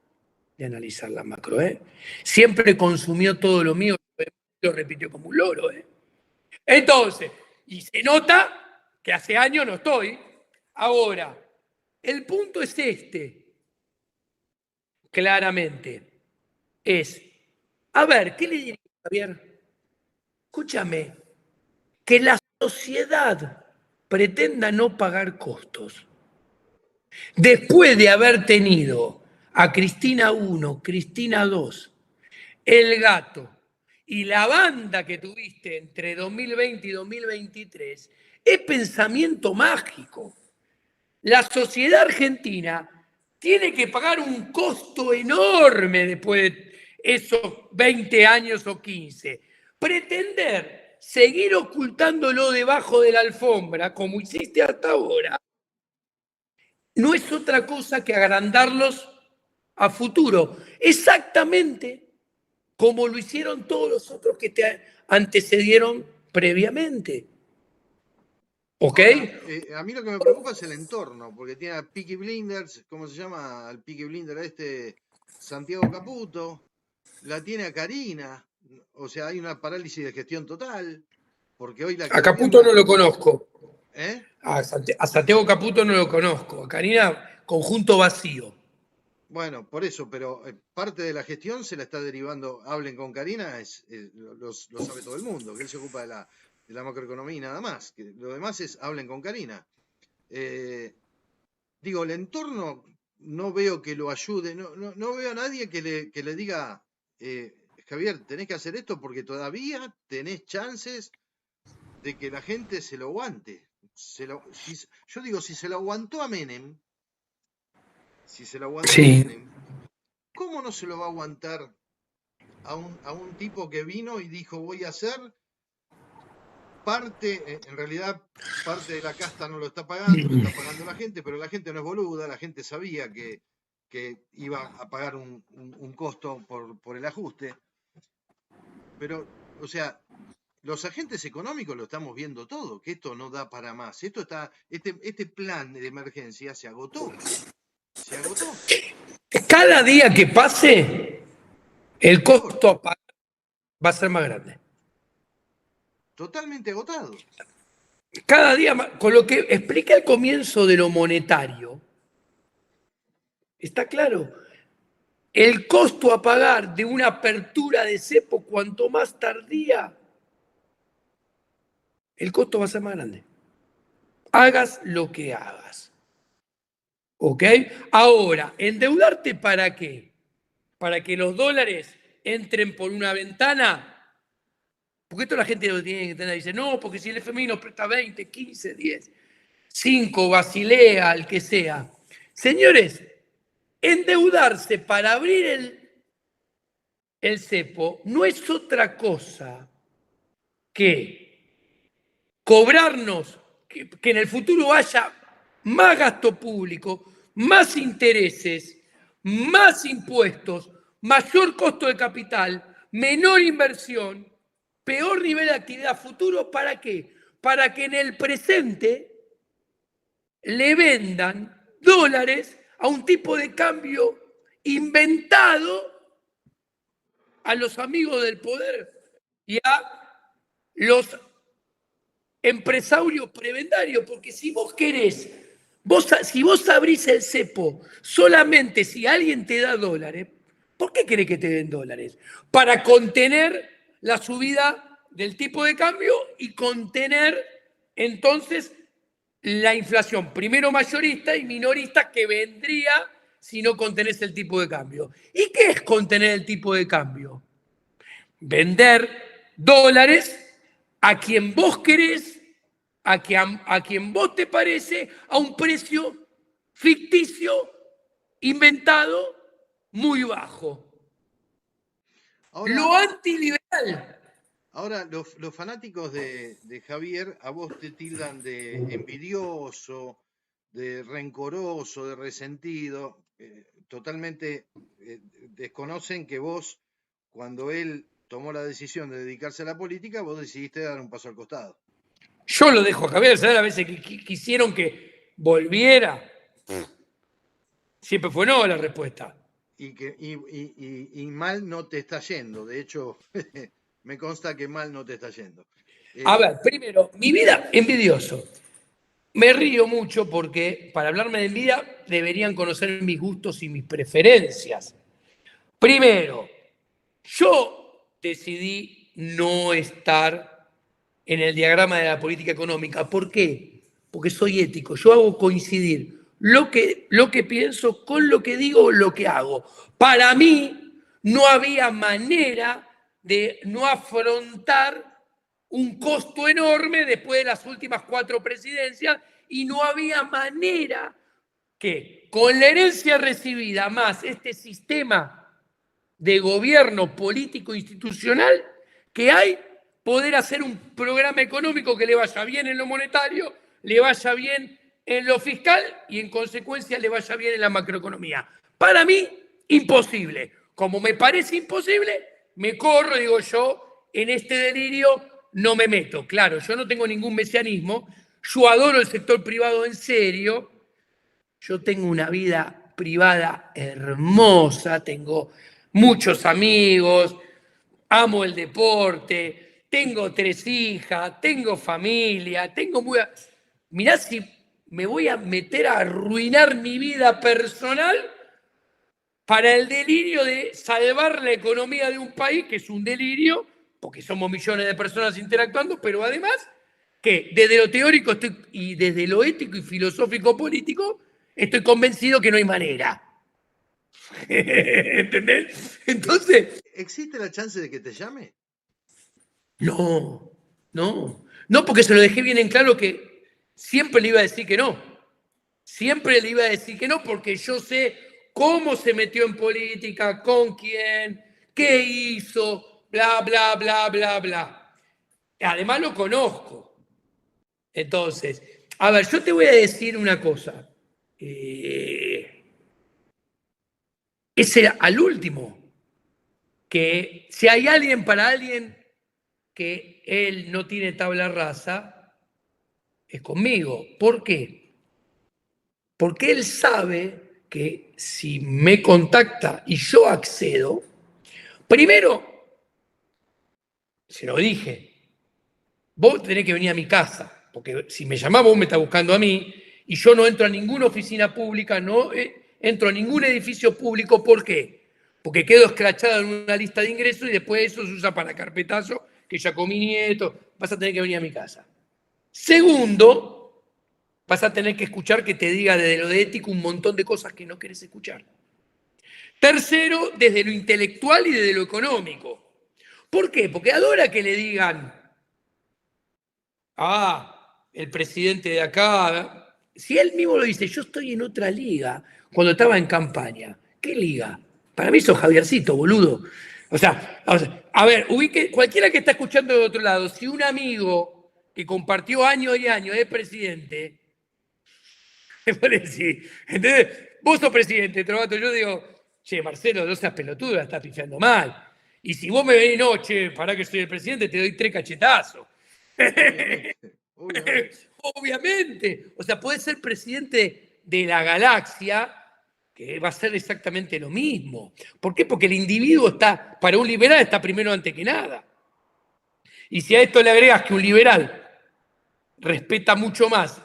de analizar la macro, ¿eh? Siempre consumió todo lo mío. lo repitió como un loro. Entonces, y se nota que hace años no estoy. Ahora, el punto es claramente, a ver, ¿qué le diría Javier? Escúchame, que la sociedad pretenda no pagar costos. Después de haber tenido a Cristina 1, Cristina 2, El Gato y la banda que tuviste entre 2020 y 2023, es pensamiento mágico. La sociedad argentina tiene que pagar un costo enorme después de esos 20 años o 15. Pretender seguir ocultándolo debajo de la alfombra, como hiciste hasta ahora, no es otra cosa que agrandarlos a futuro. Exactamente como lo hicieron todos los otros que te antecedieron previamente. ¿Ok? Ahora, a mí lo que me preocupa es el entorno, porque tiene a Peaky Blinders, ¿cómo se llama? Al Peaky Blinder Santiago Caputo, la tiene a Karina, o sea, hay una parálisis de gestión total, porque hoy la que A Caputo no gobierna... lo conozco. ¿Eh? A Santiago Caputo no lo conozco. A Karina, conjunto vacío. Bueno, por eso, pero parte de la gestión se la está derivando, hablen con Karina, lo sabe todo el mundo, que él se ocupa de la macroeconomía y nada más, que lo demás es hablen con Karina. Digo, el entorno no veo que lo ayude, no veo a nadie que le diga, Javier, tenés que hacer esto porque todavía tenés chances de que la gente se lo aguante. Yo digo, si se lo aguantó a Menem, Sí. ¿cómo no se lo va a aguantar a un tipo que vino y dijo voy a hacer parte, en realidad parte de la casta no lo está pagando la gente, pero la gente no es boluda, la gente sabía que iba a pagar un costo por el ajuste. Pero, o sea, los agentes económicos lo estamos viendo todo, que esto no da para más. Este plan de emergencia se agotó. Se agotó. Cada día que pase, el Peor. costo a pagar va a ser más grande. Totalmente agotado. Cada día más, con lo que explica el comienzo de lo monetario, está claro. El costo a pagar de una apertura de cepo, cuanto más tardía, el costo va a ser más grande. Hagas lo que hagas. ¿Ok? Ahora, ¿endeudarte para qué? Para que los dólares entren por una ventana. Porque esto la gente lo tiene que entender. Dice, no, porque si el FMI nos presta 20, 15, 10, 5, Basilea, el que sea. Señores, endeudarse para abrir el cepo no es otra cosa que cobrarnos, que en el futuro haya más gasto público, más intereses, más impuestos, mayor costo de capital, menor inversión, peor nivel de actividad futuro. ¿Para qué? Para que en el presente le vendan dólares a un tipo de cambio inventado a los amigos del poder y a los empresarios prebendarios, porque si vos querés, si vos abrís el cepo solamente si alguien te da dólares, ¿por qué querés que te den dólares? Para contener la subida del tipo de cambio y contener entonces la inflación, primero mayorista y minorista, que vendría si no contenés el tipo de cambio. ¿Y qué es contener el tipo de cambio? Vender dólares a quien vos querés, a quien vos te parece, a un precio ficticio, inventado, muy bajo. Lo antiliberal. Ahora, los fanáticos de Javier a vos te tildan de envidioso, de rencoroso, de resentido. Totalmente desconocen que vos, cuando él tomó la decisión de dedicarse a la política, vos decidiste dar un paso al costado. Yo lo dejo a Javier, ¿sabes? A veces quisieron que volviera. Siempre fue no la respuesta. Y mal no te está yendo. De hecho, me consta que mal no te está yendo. A ver, primero, mi vida, envidioso. Me río mucho porque para hablarme de envidia deberían conocer mis gustos y mis preferencias. Primero, yo decidí no estar en el diagrama de la política económica. ¿Por qué? Porque soy ético. Yo hago coincidir lo que pienso con lo que digo, lo que hago. Para mí no había manera de no afrontar un costo enorme después de las últimas 4 presidencias y no había manera que con la herencia recibida más este sistema de gobierno político institucional que hay, poder hacer un programa económico que le vaya bien en lo monetario, le vaya bien en lo fiscal y en consecuencia le vaya bien en la macroeconomía. Para mí, imposible. Como me parece imposible, me corro, digo yo, en este delirio no me meto. Claro, yo no tengo ningún mesianismo, yo adoro el sector privado en serio, yo tengo una vida privada hermosa, tengo muchos amigos, amo el deporte, tengo 3 hijas, tengo familia, Mirá si me voy a meter a arruinar mi vida personal para el delirio de salvar la economía de un país, que es un delirio, porque somos millones de personas interactuando, pero además que desde lo teórico y desde lo ético y filosófico político estoy convencido que no hay manera. ¿Entendés? Entonces, ¿existe la chance de que te llame? no, porque se lo dejé bien en claro que siempre le iba a decir que no. Siempre le iba a decir que no porque yo sé cómo se metió en política, con quién, qué hizo, bla, bla, bla, bla, bla. Además lo conozco. Entonces, a ver, yo te voy a decir una cosa. Ese al último, que si hay alguien para alguien que él no tiene tabla rasa, es conmigo. ¿Por qué? Porque él sabe que si me contacta y yo accedo, primero, se lo dije, vos tenés que venir a mi casa, porque si me llamás vos me estás buscando a mí, y yo no entro a ninguna oficina pública, no entro a ningún edificio público. ¿Por qué? Porque quedo escrachado en una lista de ingresos y después eso se usa para carpetazo, que ya comí nieto, vas a tener que venir a mi casa. Segundo, vas a tener que escuchar que te diga desde lo de ético un montón de cosas que no querés escuchar. Tercero, desde lo intelectual y desde lo económico. ¿Por qué? Porque adora que le digan, el presidente de acá. Si él mismo lo dice, yo estoy en otra liga cuando estaba en campaña. ¿Qué liga? Para mí sos Javiercito, boludo. O sea, a ver, cualquiera que está escuchando de otro lado, si un amigo que compartió años y años es presidente, me puede decir, ¿entendés? Vos sos presidente, Trovato, yo digo, che, Marcelo, no seas pelotudo, la estás pifiando mal. Y si vos me venís, no, che, pará que soy el presidente, te doy 3 cachetazos. Obviamente. O sea, puede ser presidente de la galaxia, que va a ser exactamente lo mismo. ¿Por qué? Porque el individuo está, para un liberal, está primero antes que nada. Y si a esto le agregas que un liberal respeta mucho más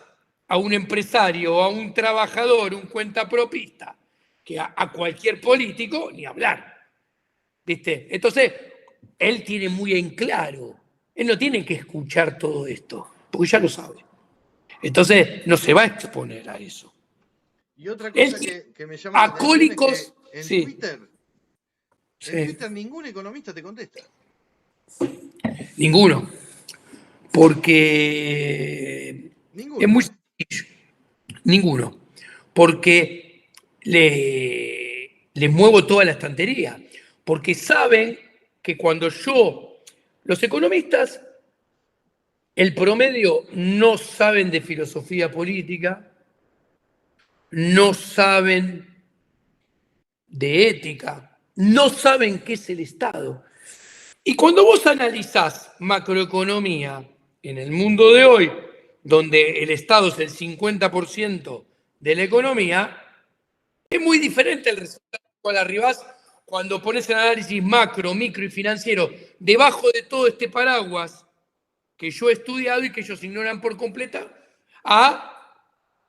a un empresario o a un trabajador, un cuentapropista, que a cualquier político, ni hablar. ¿Viste? Entonces, él tiene muy en claro, él no tiene que escuchar todo esto, porque ya lo sabe. Entonces, no se va a exponer a eso. Y otra cosa que me llama la atención es que en Twitter ningún economista te contesta. Ninguno. Porque es muy sencillo. Ninguno. Porque les muevo toda la estantería. Porque saben que cuando los economistas, el promedio no saben de filosofía política, no saben de ética, no saben qué es el Estado. Y cuando vos analizás macroeconomía en el mundo de hoy, donde el Estado es el 50% de la economía, es muy diferente el resultado al cual arribás cuando pones el análisis macro, micro y financiero debajo de todo este paraguas que yo he estudiado y que ellos ignoran por completa, a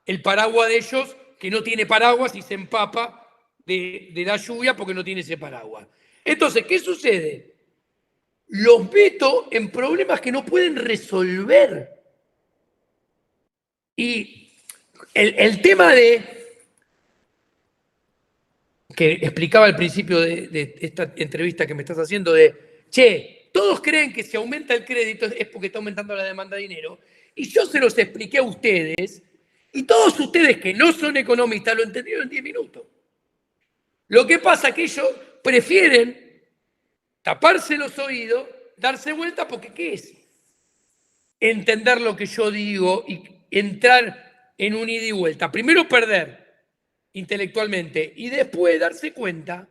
el paraguas de ellos que no tiene paraguas y se empapa de la lluvia porque no tiene ese paraguas. Entonces, ¿qué sucede? Los meto en problemas que no pueden resolver. Y el tema que explicaba al principio de esta entrevista que me estás haciendo, de, che, todos creen que si aumenta el crédito es porque está aumentando la demanda de dinero, y yo se los expliqué a ustedes, y todos ustedes que no son economistas lo entendieron en 10 minutos. Lo que pasa es que ellos prefieren taparse los oídos, darse vuelta, porque ¿qué es? Entender lo que yo digo y entrar en un ida y vuelta. Primero perder intelectualmente y después darse cuenta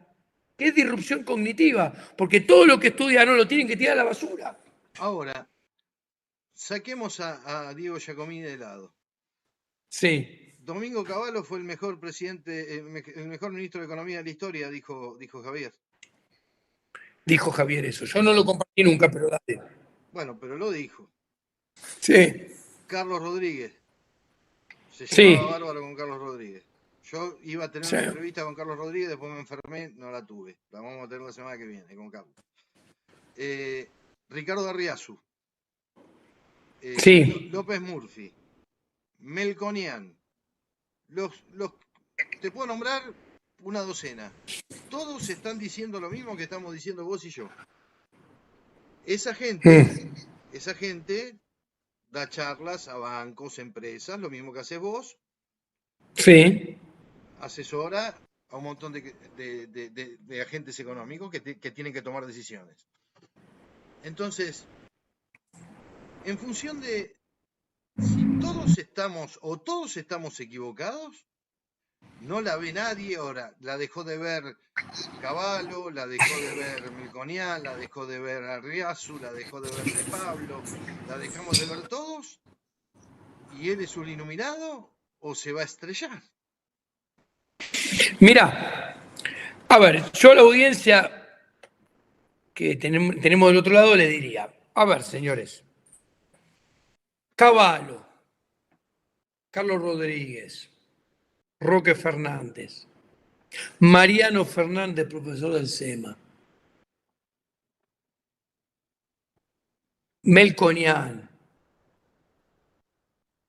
que es disrupción cognitiva, porque todo lo que estudian no lo tienen que tirar a la basura. Ahora, saquemos a Diego Giacomini de lado. Sí. Domingo Cavallo fue el mejor presidente, el mejor ministro de Economía de la historia, dijo Javier. Dijo Javier eso. Yo no lo compartí nunca, pero dale. Bueno, pero lo dijo. Sí. Carlos Rodríguez. Se llevaba bárbaro con Carlos Rodríguez. Yo iba a tener una entrevista con Carlos Rodríguez, después me enfermé, no la tuve. La vamos a tener la semana que viene con Carlos. Ricardo Arriazu. López Murphy. Melconian. Te puedo nombrar una docena. Todos están diciendo lo mismo que estamos diciendo vos y yo. Esa gente da charlas a bancos, empresas, lo mismo que haces vos. Sí. Asesora a un montón de agentes económicos que tienen que tomar decisiones. Entonces, en función de si todos estamos equivocados, no la ve nadie. Ahora, la dejó de ver Cavallo, la dejó de ver Melconian, la dejó de ver Arriazu, la dejó de ver De Pablo, la dejamos de ver todos, y él es un iluminado o se va a estrellar. Mira, a ver, yo a la audiencia que tenemos del otro lado le diría, a ver, señores, Cavallo, Carlos Rodríguez, Roque Fernández, Mariano Fernández, profesor del SEMA, Melconian,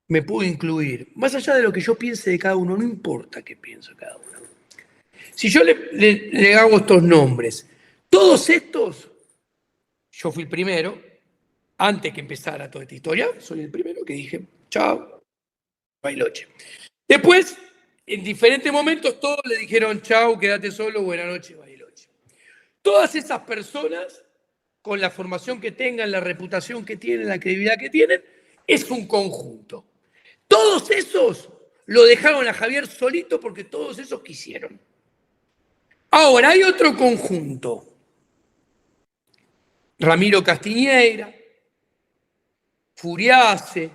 me puedo incluir, más allá de lo que yo piense de cada uno, no importa qué pienso cada uno. Si yo le hago estos nombres, todos estos, yo fui el primero, antes que empezara toda esta historia, soy el primero que dije, chao, Bariloche. Después, en diferentes momentos, todos le dijeron, chao, quédate solo, buenas noches, Bariloche. Todas esas personas, con la formación que tengan, la reputación que tienen, la credibilidad que tienen, es un conjunto. Todos esos lo dejaron a Javier solito porque todos esos quisieron. Ahora, hay otro conjunto. Ramiro Castiñeira, Furiace,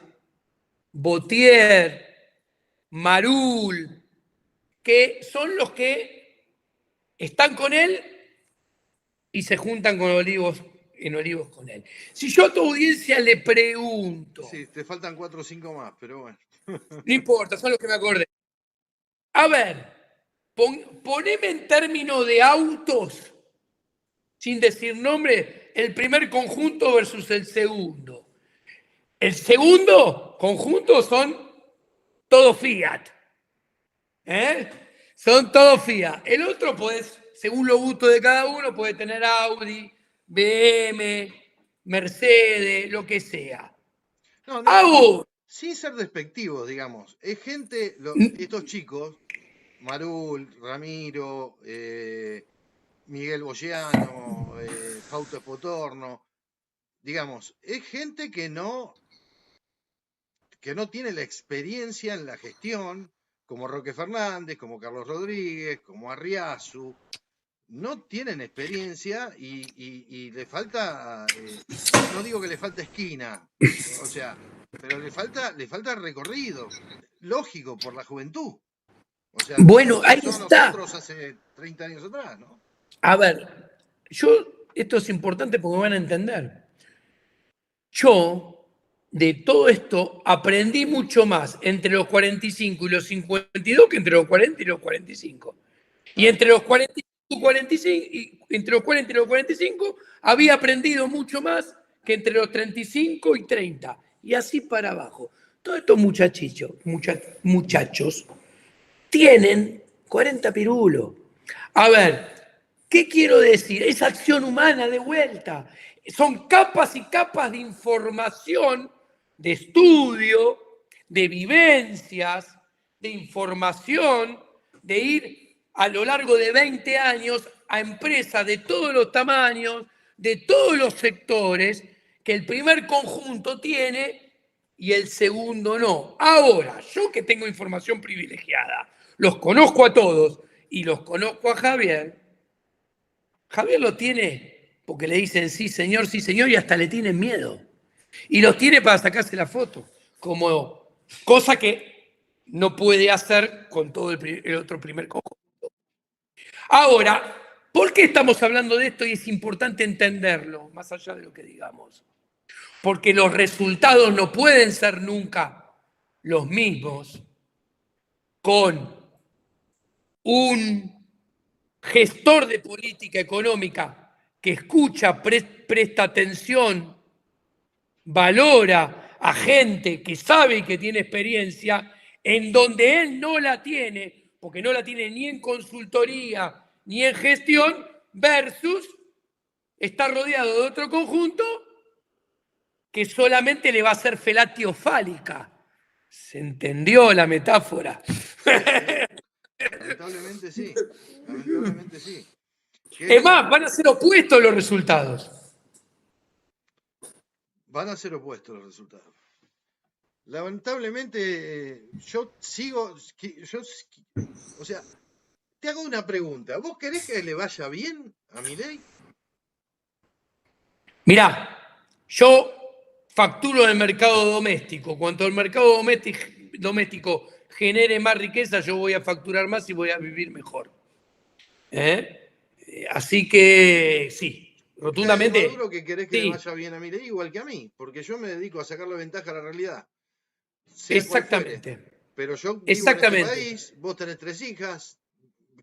Botier, Marul, que son los que están con él y se juntan con Olivos con él. Si yo a tu audiencia le pregunto... Sí, te faltan 4 o 5 más, pero bueno. No importa, son los que me acordé. A ver, poneme en términos de autos, sin decir nombre, el primer conjunto versus el segundo. El segundo conjunto son todos Fiat. Son todos Fiat. El otro, pues, según los gustos de cada uno, puede tener Audi, BM, Mercedes, lo que sea. No, sin ser despectivos, digamos. Es gente, estos chicos, Marul, Ramiro, Miguel Bogiano, Fausto Espotorno, digamos, es gente que no tiene la experiencia en la gestión, como Roque Fernández, como Carlos Rodríguez, como Arriazu. No tienen experiencia y le falta, no digo que le falta esquina, o sea, pero le falta recorrido, lógico, por la juventud. O sea, bueno, ahí está. Nosotros hace 30 años atrás, ¿no? A ver, yo esto es importante porque me van a entender. Yo, de todo esto, aprendí mucho más entre los 45 y los 52 que entre los 40 y los 45. Y entre los 45 y 45, entre los 40 y los 45 había aprendido mucho más que entre los 35 y 30. Y así para abajo. Todos estos muchachos tienen 40 pirulos. A ver, ¿qué quiero decir? Es acción humana de vuelta. Son capas y capas de información, de estudio, de vivencias, de información, de ir a lo largo de 20 años a empresas de todos los tamaños, de todos los sectores, que el primer conjunto tiene y el segundo no. Ahora, yo que tengo información privilegiada, los conozco a todos y los conozco a Javier. Javier lo tiene porque le dicen sí señor, y hasta le tienen miedo. Y los tiene para sacarse la foto, como cosa que no puede hacer con todo el otro primer conjunto. Ahora, ¿por qué estamos hablando de esto? Y es importante entenderlo, más allá de lo que digamos. Porque los resultados no pueden ser nunca los mismos con un gestor de política económica que escucha, presta atención, valora a gente que sabe y que tiene experiencia, en donde él no la tiene, porque no la tiene ni en consultoría ni en gestión, versus está rodeado de otro conjunto que solamente le va a hacer felatiofálica. ¿Se entendió la metáfora? Lamentablemente sí, lamentablemente sí. Es más, van a ser opuestos los resultados. Van a ser opuestos los resultados. Lamentablemente, yo sigo, o sea, te hago una pregunta. ¿Vos querés que le vaya bien a Milei? Mirá, yo facturo en el mercado doméstico. Cuanto el mercado doméstico genere más riqueza, yo voy a facturar más y voy a vivir mejor. Así que sí, O sea, es rotundamente Maduro que querés que le sí, vaya bien a Milei igual que a mí, porque yo me dedico a sacarle ventaja a la realidad, sea cual fuere. exactamente, Pero yo vivo en este exactamente. país, vos tenés 3 hijas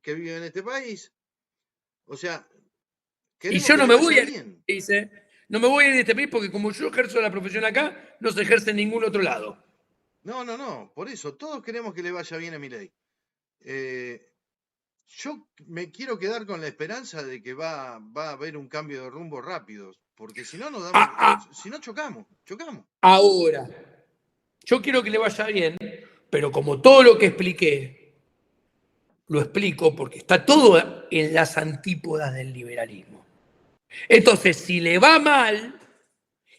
que viven en este país, o sea, Y queremos yo que no le me vaya voy a ir de bien. este país, ¿eh? No me voy a ir de este país porque como yo ejerzo la profesión acá, no se ejerce en ningún otro lado. No, no, no, por eso, todos queremos que le vaya bien a Milei. Eh, yo me quiero quedar con la esperanza de que va a haber un cambio de rumbo rápido, porque si no nos damos, si no chocamos. Ahora, yo quiero que le vaya bien, pero como todo lo que expliqué, lo explico porque está todo en las antípodas del liberalismo. Entonces, si le va mal,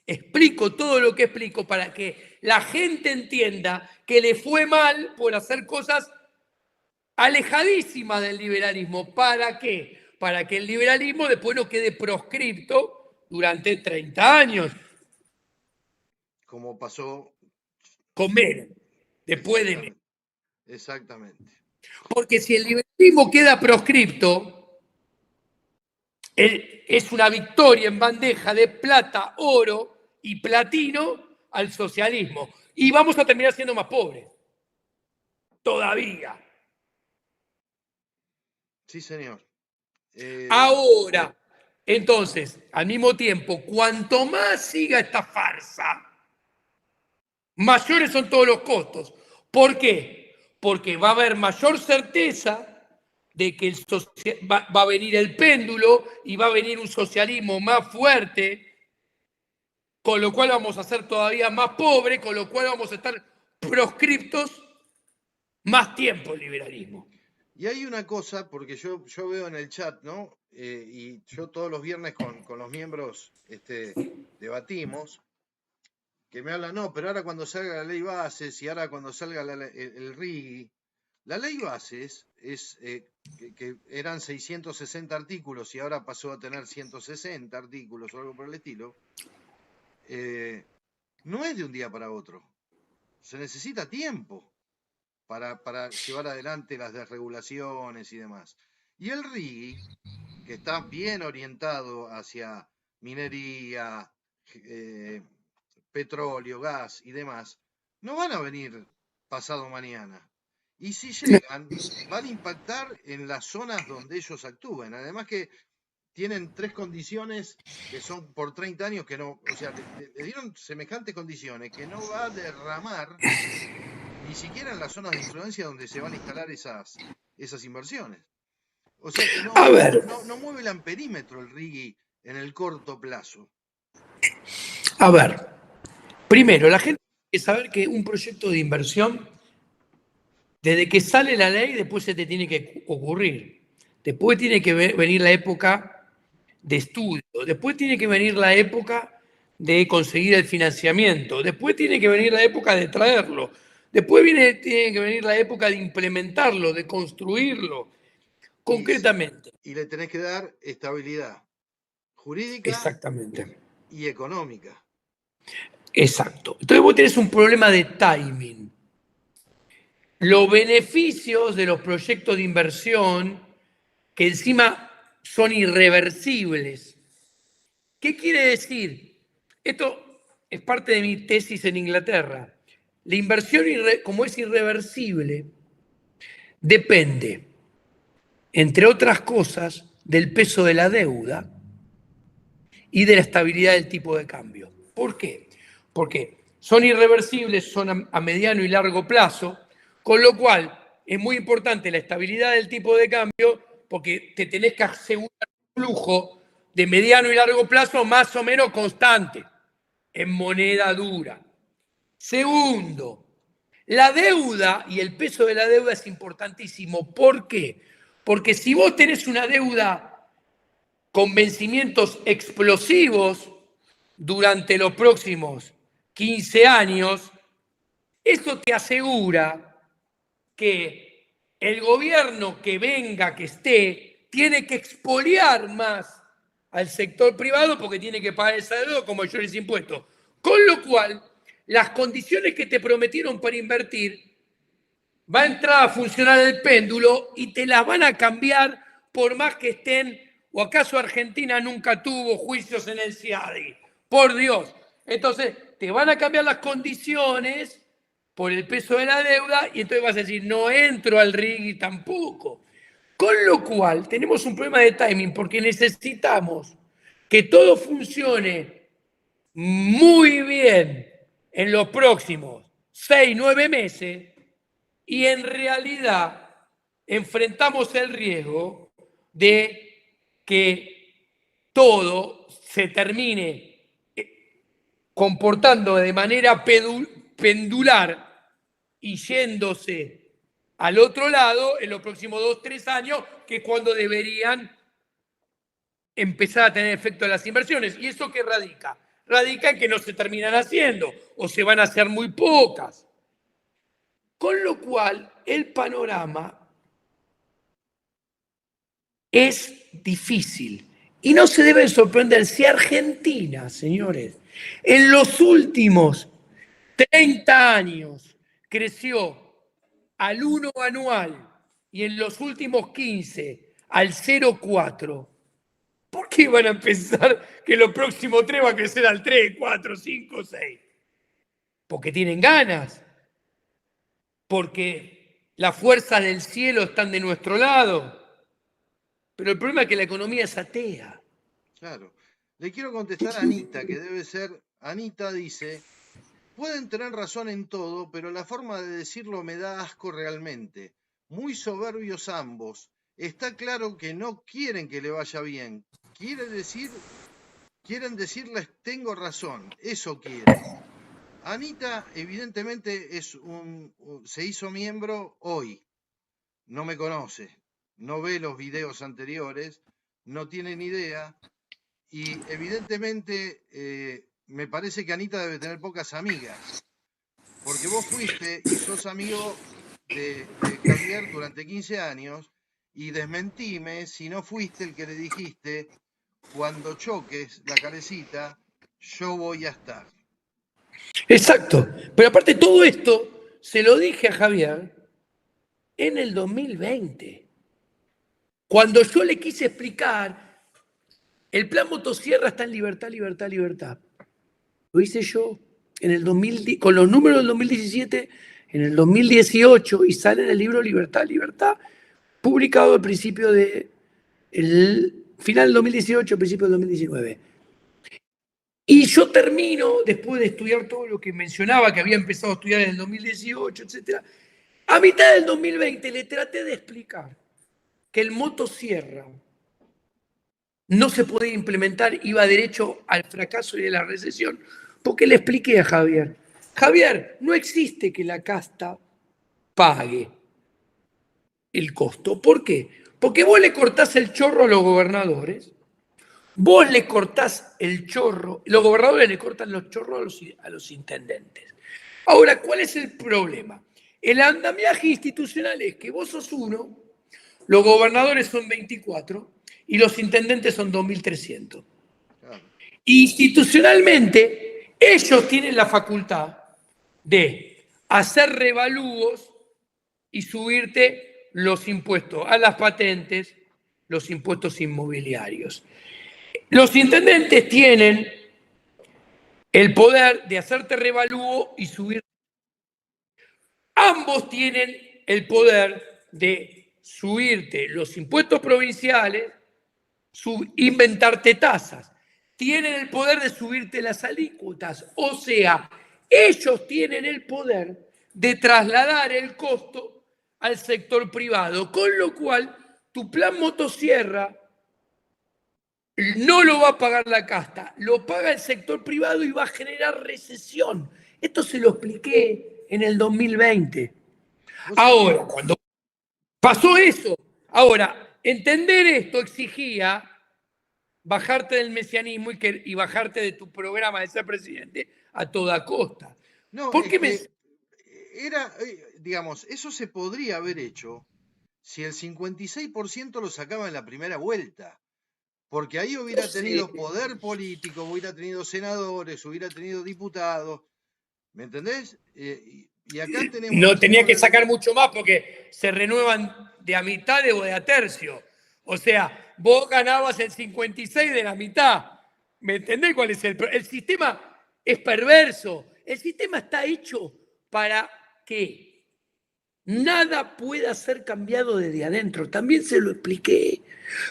explico todo lo que explico para que la gente entienda que le fue mal por hacer cosas alejadísimas del liberalismo. ¿Para qué? Para que el liberalismo después no quede proscripto durante 30 años. Como pasó Con Menem, después de Menem. exactamente, exactamente. Porque si el liberalismo queda proscripto, es una victoria en bandeja de plata, oro y platino al socialismo. Y vamos a terminar siendo más pobres. Todavía. Sí, señor. Ahora, entonces, al mismo tiempo, cuanto más siga esta farsa, mayores son todos los costos. ¿Por qué? Porque va a haber mayor certeza de que va a venir el péndulo y va a venir un socialismo más fuerte, con lo cual vamos a ser todavía más pobres, con lo cual vamos a estar proscriptos más tiempo el liberalismo. Y hay una cosa, porque yo veo en el chat, ¿no? Y yo todos los viernes con los miembros debatimos, que me hablan, no, pero ahora cuando salga la ley bases y ahora cuando salga el RIGI, la ley bases es que eran 660 artículos y ahora pasó a tener 160 artículos o algo por el estilo, no es de un día para otro. Se necesita tiempo para llevar adelante las desregulaciones y demás. Y el RIGI, que está bien orientado hacia minería, petróleo, gas y demás, no van a venir pasado mañana. Y si llegan, van a impactar en las zonas donde ellos actúen. Además que tienen 3 condiciones que son por 30 años que no, o sea, le dieron semejantes condiciones que no va a derramar ni siquiera en las zonas de influencia donde se van a instalar esas inversiones. O sea que A ver, no mueve el amperímetro el RIGI en el corto plazo. a ver. Primero, la gente tiene que saber que un proyecto de inversión, desde que sale la ley, después se te tiene que ocurrir. Después tiene que venir la época de estudio. Después tiene que venir la época de conseguir el financiamiento. Después tiene que venir la época de traerlo. Después tiene que venir la época de implementarlo, de construirlo, concretamente. Y le tenés que dar estabilidad jurídica Exactamente. y económica. Exacto. Entonces vos tenés un problema de timing. Los beneficios de los proyectos de inversión, que encima son irreversibles. ¿Qué quiere decir? Esto es parte de mi tesis en Inglaterra. La inversión, como es irreversible, depende, entre otras cosas, del peso de la deuda y de la estabilidad del tipo de cambio. ¿Por qué? Porque son irreversibles, son a mediano y largo plazo, con lo cual es muy importante la estabilidad del tipo de cambio porque te tenés que asegurar un flujo de mediano y largo plazo más o menos constante en moneda dura. Segundo, la deuda y el peso de la deuda es importantísimo. ¿Por qué? Porque si vos tenés una deuda con vencimientos explosivos durante los próximos 15 años, eso te asegura que el gobierno que venga, que esté, tiene que expoliar más al sector privado porque tiene que pagar esa deuda con mayores impuestos. Con lo cual, las condiciones que te prometieron para invertir, va a entrar a funcionar el péndulo y te las van a cambiar por más que estén, o acaso Argentina nunca tuvo juicios en el CIADI. Por Dios. Entonces, te van a cambiar las condiciones por el peso de la deuda y entonces vas a decir, no entro al RIGI tampoco. Con lo cual, tenemos un problema de timing porque necesitamos que todo funcione muy bien en los próximos 6, 9 meses y en realidad enfrentamos el riesgo de que todo se termine comportando de manera pendular y yéndose al otro lado en los próximos 2, 3 años, que es cuando deberían empezar a tener efecto las inversiones. ¿Y eso qué radica? Radica en que no se terminan haciendo o se van a hacer muy pocas. Con lo cual, el panorama es difícil. Y no se debe sorprender si Argentina, señores, en los últimos 30 años creció al 1 anual y en los últimos 15 al 0,4. ¿Por qué van a pensar que los próximos 3 va a crecer al 3, 4, 5, 6? Porque tienen ganas, porque las fuerzas del cielo están de nuestro lado. Pero el problema es que la economía es atea. Claro. Le quiero contestar a Anita, que debe ser, Anita dice, pueden tener razón en todo, pero la forma de decirlo me da asco realmente. Muy soberbios ambos. Está claro que no quieren que le vaya bien. Quieren decirles tengo razón. Eso quieren. Anita evidentemente se hizo miembro hoy. No me conoce. No ve los videos anteriores. No tiene ni idea. Y evidentemente me parece que Anita debe tener pocas amigas, porque vos fuiste y sos amigo de Javier durante 15 años y desmentime si no fuiste el que le dijiste, cuando choques la cabecita, yo voy a estar. Exacto. Pero aparte todo esto se lo dije a Javier en el 2020. Cuando yo le quise explicar, el plan motosierra está en libertad, libertad, libertad. Lo hice yo en el 2000, con los números del 2017, en el 2018, y sale en el libro Libertad, Libertad, publicado al principio de, el final del 2018, principio del 2019. Y yo termino, después de estudiar todo lo que mencionaba, que había empezado a estudiar en el 2018, etc., a mitad del 2020 le traté de explicar que el motosierra no se podía implementar, iba derecho al fracaso y a la recesión, porque le expliqué a Javier, Javier, no existe que la casta pague el costo. ¿Por qué? Porque vos le cortás el chorro a los gobernadores, vos le cortás el chorro, los gobernadores le cortan los chorros a los intendentes. Ahora, ¿cuál es el problema? El andamiaje institucional es que vos sos uno, los gobernadores son 24 y los intendentes son 2.300. Claro. Institucionalmente, ellos tienen la facultad de hacer revalúos y subirte los impuestos a las patentes, los impuestos inmobiliarios. Los intendentes tienen el poder de hacerte revalúo y subir. Ambos tienen el poder de subirte los impuestos provinciales, inventarte tasas. Tienen el poder de subirte las alícuotas. O sea, ellos tienen el poder de trasladar el costo al sector privado, con lo cual tu plan motosierra no lo va a pagar la casta, lo paga el sector privado y va a generar recesión. Esto se lo expliqué en el 2020. Ahora, cuando pasó eso, ahora, entender esto exigía bajarte del mesianismo y bajarte de tu programa de ser presidente a toda costa. No, digamos, eso se podría haber hecho si el 56% lo sacaba en la primera vuelta. Porque ahí hubiera tenido poder político, hubiera tenido senadores, hubiera tenido diputados. ¿Me entendés? Y acá tenemos. No tenía que sacar mucho más porque se renuevan de a mitad o de a tercio. O sea, vos ganabas el 56 de la mitad. ¿Me entendés cuál es el sistema? Es perverso. El sistema está hecho para que nada pueda ser cambiado desde adentro. También se lo expliqué.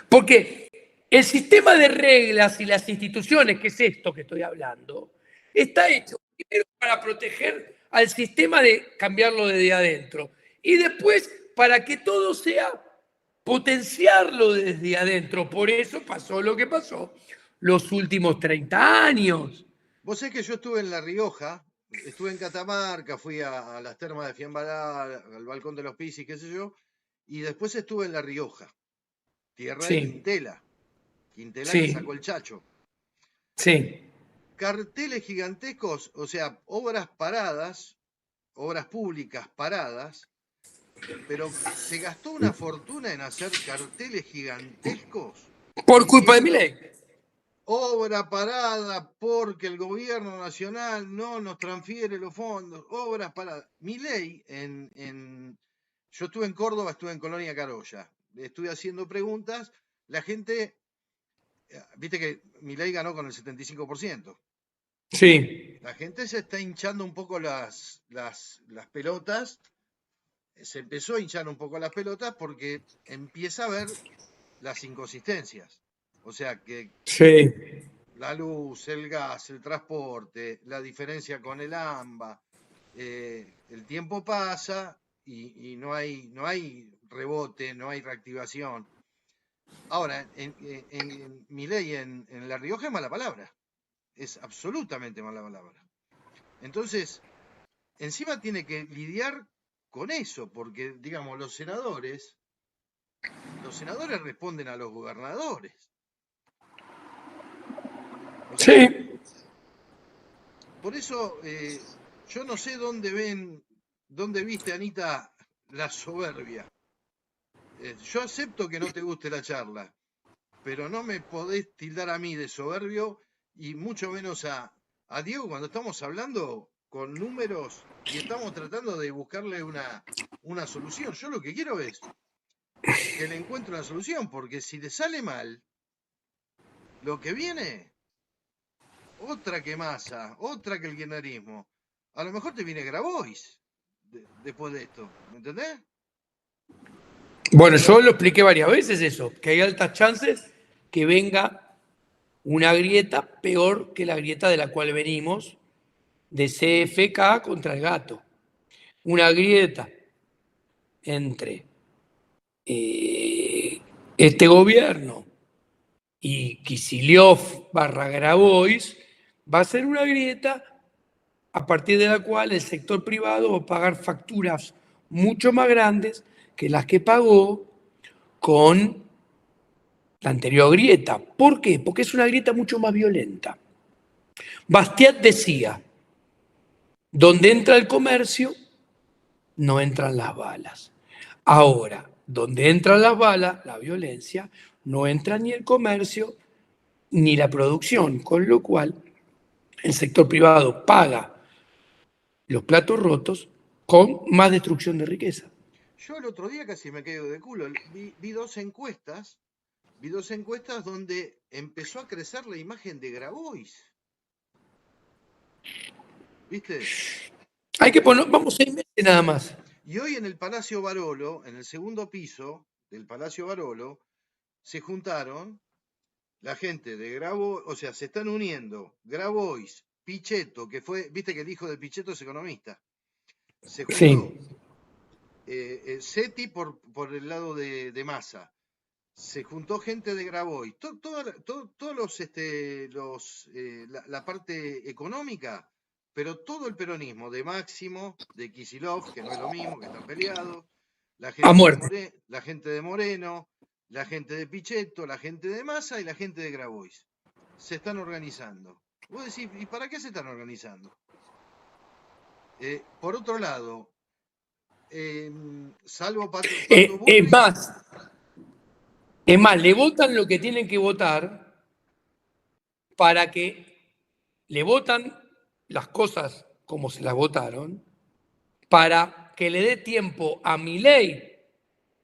Porque el sistema de reglas y las instituciones, que es esto que estoy hablando, está hecho primero para proteger al sistema de cambiarlo desde adentro y después para que todo sea potenciarlo desde adentro. Por eso pasó lo que pasó los últimos 30 años. Vos sabés que yo estuve en La Rioja, estuve en Catamarca, fui a las termas de Fiambalá, al Balcón de los Pisis, qué sé yo, y después estuve en La Rioja, tierra de Quintela. Quintela que sacó el Chacho. Sí. Carteles gigantescos, o sea, obras paradas, obras públicas paradas, pero se gastó una fortuna en hacer carteles gigantescos. Por culpa de Milei. Obra parada porque el gobierno nacional no nos transfiere los fondos. Obras paradas. Milei, yo estuve en Córdoba, estuve en Colonia Carolla. Estuve haciendo preguntas. La gente, viste que Milei ganó con el 75%. Sí. La gente se está hinchando un poco las pelotas. Se empezó a hinchar un poco las pelotas porque empieza a ver las inconsistencias. O sea que la luz, el gas, el transporte, la diferencia con el AMBA, el tiempo pasa y no hay rebote, no hay reactivación. Ahora, en Milei en La Rioja es mala palabra. Es absolutamente mala palabra. Entonces, encima tiene que lidiar con eso, porque, digamos, los senadores responden a los gobernadores. O sea, por eso, yo no sé dónde viste, Anita, la soberbia. Yo acepto que no te guste la charla, pero no me podés tildar a mí de soberbio y mucho menos a Diego cuando estamos hablando con números y estamos tratando de buscarle una solución. Yo lo que quiero es que le encuentre una solución, porque si le sale mal, lo que viene, otra que Massa, otra que el kirchnerismo. A lo mejor te viene Grabois después de esto, ¿me entendés? Bueno, yo lo expliqué varias veces eso, que hay altas chances que venga una grieta peor que la grieta de la cual venimos, de CFK contra el gato. Una grieta entre este gobierno y Kicillof barra Grabois va a ser una grieta a partir de la cual el sector privado va a pagar facturas mucho más grandes que las que pagó con la anterior grieta. ¿Por qué? Porque es una grieta mucho más violenta. Bastiat decía, donde entra el comercio, no entran las balas. Ahora, donde entran las balas, la violencia, no entra ni el comercio ni la producción, con lo cual el sector privado paga los platos rotos con más destrucción de riqueza. Yo el otro día casi me caigo de culo. Vi dos encuestas donde empezó a crecer la imagen de Grabois. ¿Viste? Hay que poner, vamos 6 meses nada más. Y hoy en el Palacio Barolo, en el segundo piso del Palacio Barolo, se juntaron la gente de Grabois, o sea, se están uniendo Grabois, Pichetto, que fue, viste que el hijo de Pichetto es economista, se juntó Sí. Seti por el lado de Massa, se juntó gente de Grabois, todos la parte económica, pero todo el peronismo, de Máximo, de Kicillof, que no es lo mismo, que están peleados, A muerte. La gente de Moreno, la gente de Pichetto, la gente de Massa y la gente de Grabois. Se están organizando. Vos decís, ¿y para qué se están organizando? Por otro lado, salvo Pato Es Bullrich, más, es más, le votan lo que tienen que votar para que le votan las cosas como se las votaron, para que le dé tiempo a Milei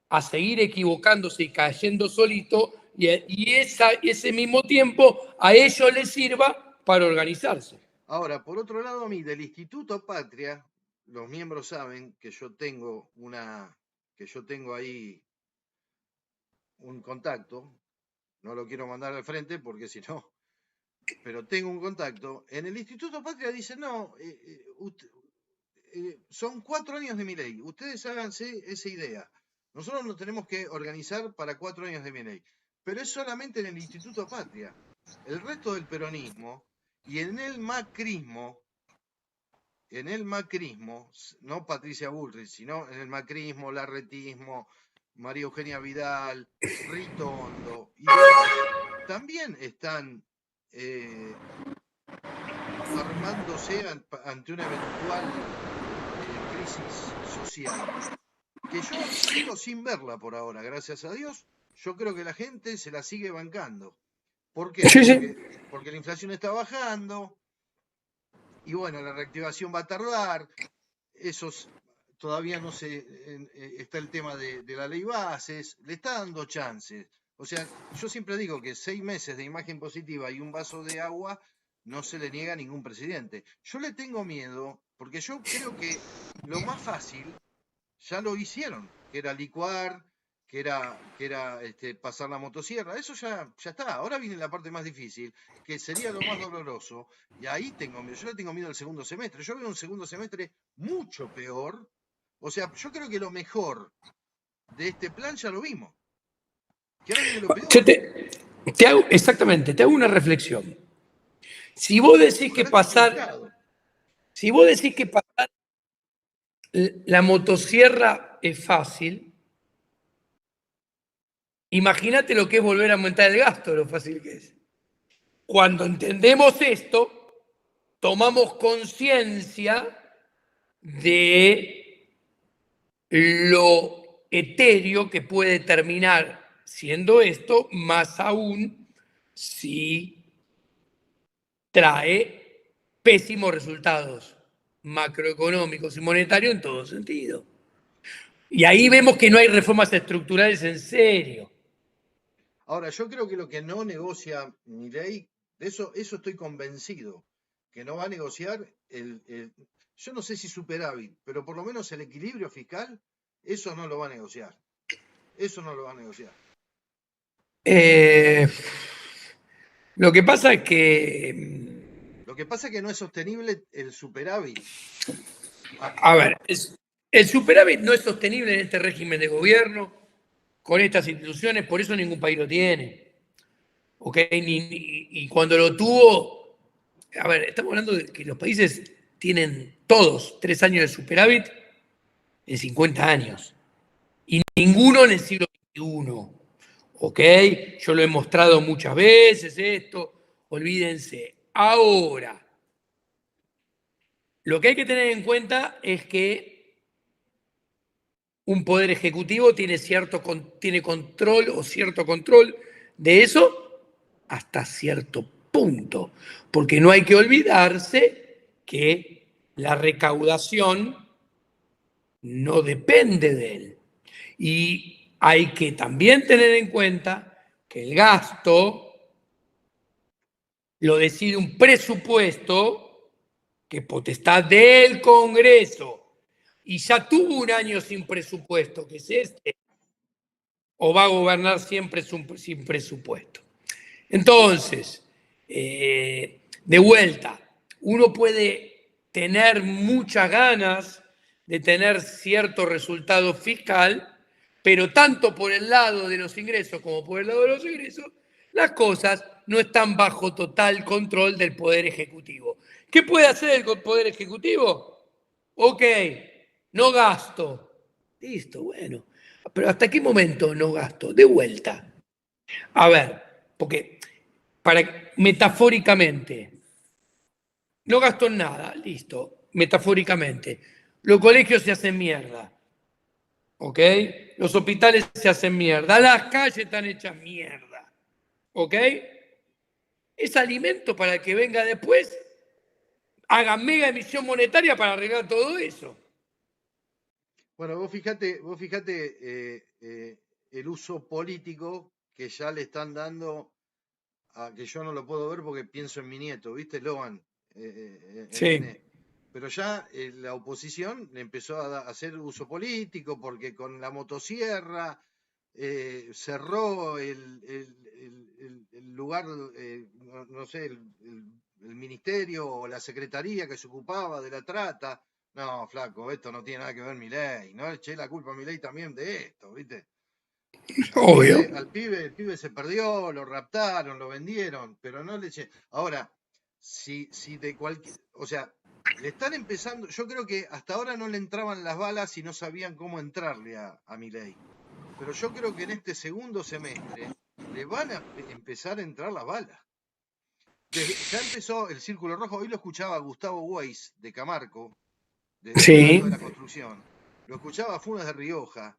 a seguir equivocándose y cayendo solito, y ese mismo tiempo a ellos les sirva para organizarse. ahora, por otro lado, a mí del Instituto Patria, los miembros saben que que yo tengo ahí un contacto, no lo quiero mandar al frente porque si no, pero tengo un contacto. En el Instituto Patria dicen, no, son 4 años de mi ley, ustedes háganse esa idea. Nosotros nos tenemos que organizar para 4 años de mi ley, pero es solamente en el Instituto Patria. El resto del peronismo y en el macrismo, no Patricia Bullrich, sino en el macrismo, larretismo, María Eugenia Vidal, Rito Hondo y demás, también están armándose ante una eventual crisis social, que yo sigo sin verla por ahora, gracias a Dios. Yo creo que la gente se la sigue bancando. ¿Por qué? Sí, sí. Porque la inflación está bajando y bueno, la reactivación va a tardar. Esos todavía no se está el tema de la ley bases, le está dando chances. O sea, yo siempre digo que 6 meses de imagen positiva y un vaso de agua no se le niega a ningún presidente. Yo le tengo miedo porque yo creo que lo más fácil ya lo hicieron, que era licuar, que era pasar la motosierra, eso ya está. Ahora viene la parte más difícil, que sería lo más doloroso, y ahí tengo miedo. Yo le tengo miedo al segundo semestre. Yo veo un segundo semestre mucho peor. O sea, yo creo que lo mejor de este plan ya lo vimos. Que ahora viene lo Yo peor. te hago, exactamente, te hago una reflexión. Si vos decís Porque que ahora está pasar, truncado. si vos decís que pasar la motosierra es fácil, imagínate lo que es volver a aumentar el gasto, lo fácil que es. Cuando entendemos esto, tomamos conciencia de lo etéreo que puede terminar siendo esto, más aún si trae pésimos resultados macroeconómicos y monetarios en todo sentido. Y ahí vemos que no hay reformas estructurales en serio. Ahora, yo creo que lo que no negocia Milei, de eso estoy convencido, que no va a negociar yo no sé si superávit, pero por lo menos el equilibrio fiscal, eso no lo va a negociar. Eso no lo va a negociar. Lo que pasa es que... Lo que pasa es que no es sostenible el superávit. A ver, el superávit no es sostenible en este régimen de gobierno, con estas instituciones, por eso ningún país lo tiene. ¿Ok? Y cuando lo tuvo, a ver, estamos hablando de que los países tienen todos 3 años de superávit en 50 años. Y ninguno en el siglo XXI. ¿Ok? Yo lo he mostrado muchas veces esto. Olvídense. Ahora, lo que hay que tener en cuenta es que un poder ejecutivo tiene control o cierto control de eso hasta cierto punto, porque no hay que olvidarse que la recaudación no depende de él. Y hay que también tener en cuenta que el gasto lo decide un presupuesto que es potestad del Congreso. Y ya tuvo un año sin presupuesto, que es este, o va a gobernar siempre sin presupuesto. Entonces, de vuelta, uno puede tener muchas ganas de tener cierto resultado fiscal, pero tanto por el lado de los ingresos como por el lado de los egresos, las cosas no están bajo total control del Poder Ejecutivo. ¿Qué puede hacer el Poder Ejecutivo? Ok, no gasto. Listo, bueno. Pero ¿hasta qué momento no gasto? De vuelta. A ver, porque metafóricamente, no gasto en nada, listo, metafóricamente. Los colegios se hacen mierda, ¿ok? Los hospitales se hacen mierda, las calles están hechas mierda, ¿ok? Es alimento para que venga después, haga mega emisión monetaria para arreglar todo eso. Bueno, vos fijate el uso político que ya le están dando, que yo no lo puedo ver porque pienso en mi nieto, ¿viste, Logan? El Sí. nene. Pero ya la oposición le empezó a hacer uso político porque con la motosierra cerró el lugar, no sé, el ministerio o la secretaría que se ocupaba de la trata. No, flaco, esto no tiene nada que ver Milei. No le eché la culpa a Milei también de esto, ¿viste? Obvio. El pibe se perdió, lo raptaron, lo vendieron, pero no le eché. Ahora, si de cualquier, o sea, le están empezando, yo creo que hasta ahora no le entraban las balas y no sabían cómo entrarle a Milei. Pero yo creo que en este segundo semestre le van a empezar a entrar las balas. Ya empezó el Círculo Rojo, hoy lo escuchaba Gustavo Weiss de Camarco, hablando Sí. de la construcción, lo escuchaba Funes de Rioja,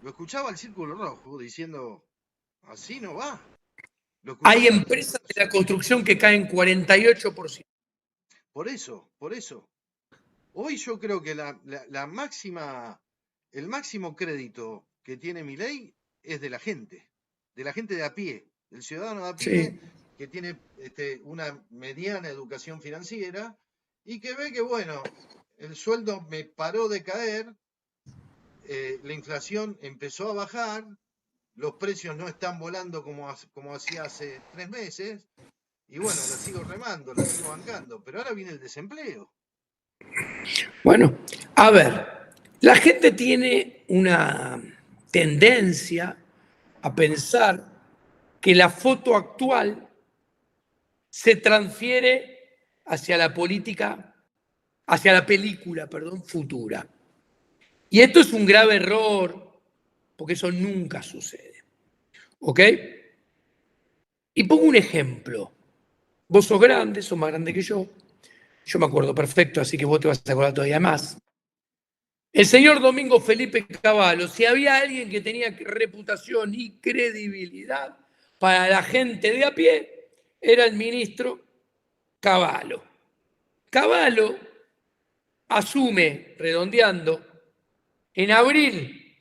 lo escuchaba el Círculo Rojo diciendo, así no va. Lo Hay escuchaba, empresas de la construcción que caen 48%. por eso, por eso. Hoy yo creo que la máxima, el máximo crédito que tiene Milei es de la gente de a pie, del ciudadano de a pie, Sí. que tiene una mediana educación financiera y que ve que, bueno, el sueldo me paró de caer, la inflación empezó a bajar, los precios no están volando como hacía hace 3 meses, y bueno, la sigo remando, la sigo bancando, pero ahora viene el desempleo. Bueno, a ver, la gente tiene una tendencia a pensar que la foto actual se transfiere hacia la política, hacia la película, perdón, futura. Y esto es un grave error, porque eso nunca sucede. ¿Ok? Y pongo un ejemplo. Vos sos grande, sos más grande que yo. Yo me acuerdo perfecto, así que vos te vas a acordar todavía más. El señor Domingo Felipe Cavallo, si había alguien que tenía reputación y credibilidad para la gente de a pie, era el ministro Cavallo. Cavallo asume, redondeando, en abril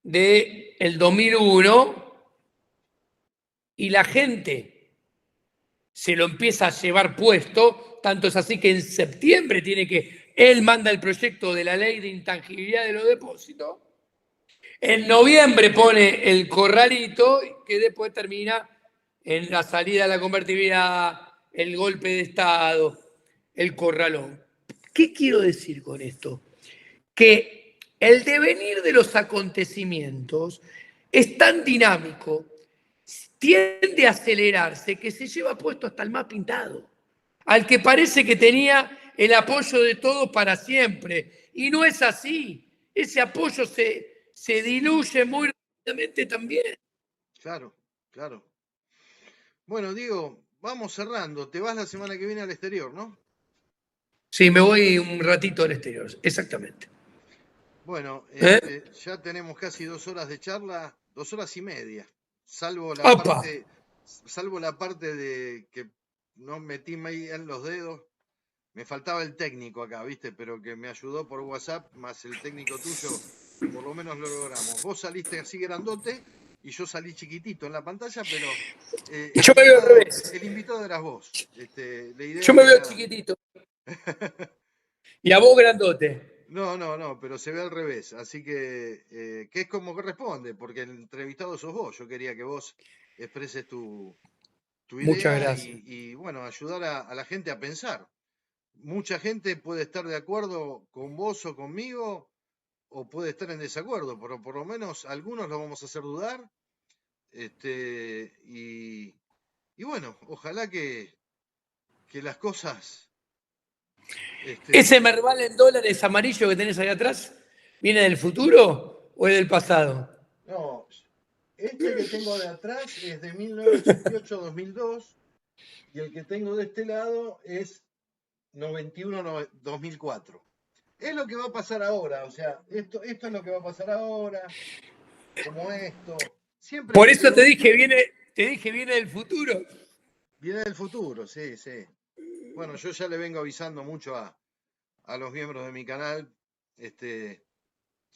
del 2001 y la gente se lo empieza a llevar puesto, tanto es así que en septiembre él manda el proyecto de la ley de intangibilidad de los depósitos, en noviembre pone el corralito que después termina en la salida de la convertibilidad, el golpe de Estado, el corralón. ¿Qué quiero decir con esto? Que el devenir de los acontecimientos es tan dinámico, tiende a acelerarse, que se lleva puesto hasta el más pintado, al que parece que tenía el apoyo de todos para siempre. Y no es así. Ese apoyo se diluye muy rápidamente también. Claro, claro. Bueno, Diego, vamos cerrando. Te vas la semana que viene al exterior, ¿no? Sí, me voy un ratito al exterior, exactamente. Bueno, ya tenemos casi 2 horas de charla, 2 horas y media, salvo la ¡Opa! parte de que no metí en los dedos. Me faltaba el técnico acá, ¿viste? Pero que me ayudó por WhatsApp, más el técnico tuyo, por lo menos lo logramos. Vos saliste así grandote y yo salí chiquitito en la pantalla, pero Yo me veo al revés. el invitado eras vos. La idea Yo me veo era... chiquitito. Y a vos grandote. No, pero se ve al revés. Así que es como corresponde, porque el entrevistado sos vos. Yo quería que vos expreses tu Muchas idea gracias. y, bueno, ayudar a la gente a pensar. Mucha gente puede estar de acuerdo con vos o conmigo, o puede estar en desacuerdo, pero por lo menos algunos lo vamos a hacer dudar. Y bueno, ojalá que las cosas... ¿Ese Merval en dólares amarillo que tenés ahí atrás viene del futuro o es del pasado? No, este que tengo de atrás es de 1988-2002 y el que tengo de este lado es 91-2004. Es lo que va a pasar ahora, o sea, esto es lo que va a pasar ahora, como esto. Siempre Por te eso digo, te dije viene del futuro. viene del futuro, sí, sí. Bueno, yo ya le vengo avisando mucho a los miembros de mi canal de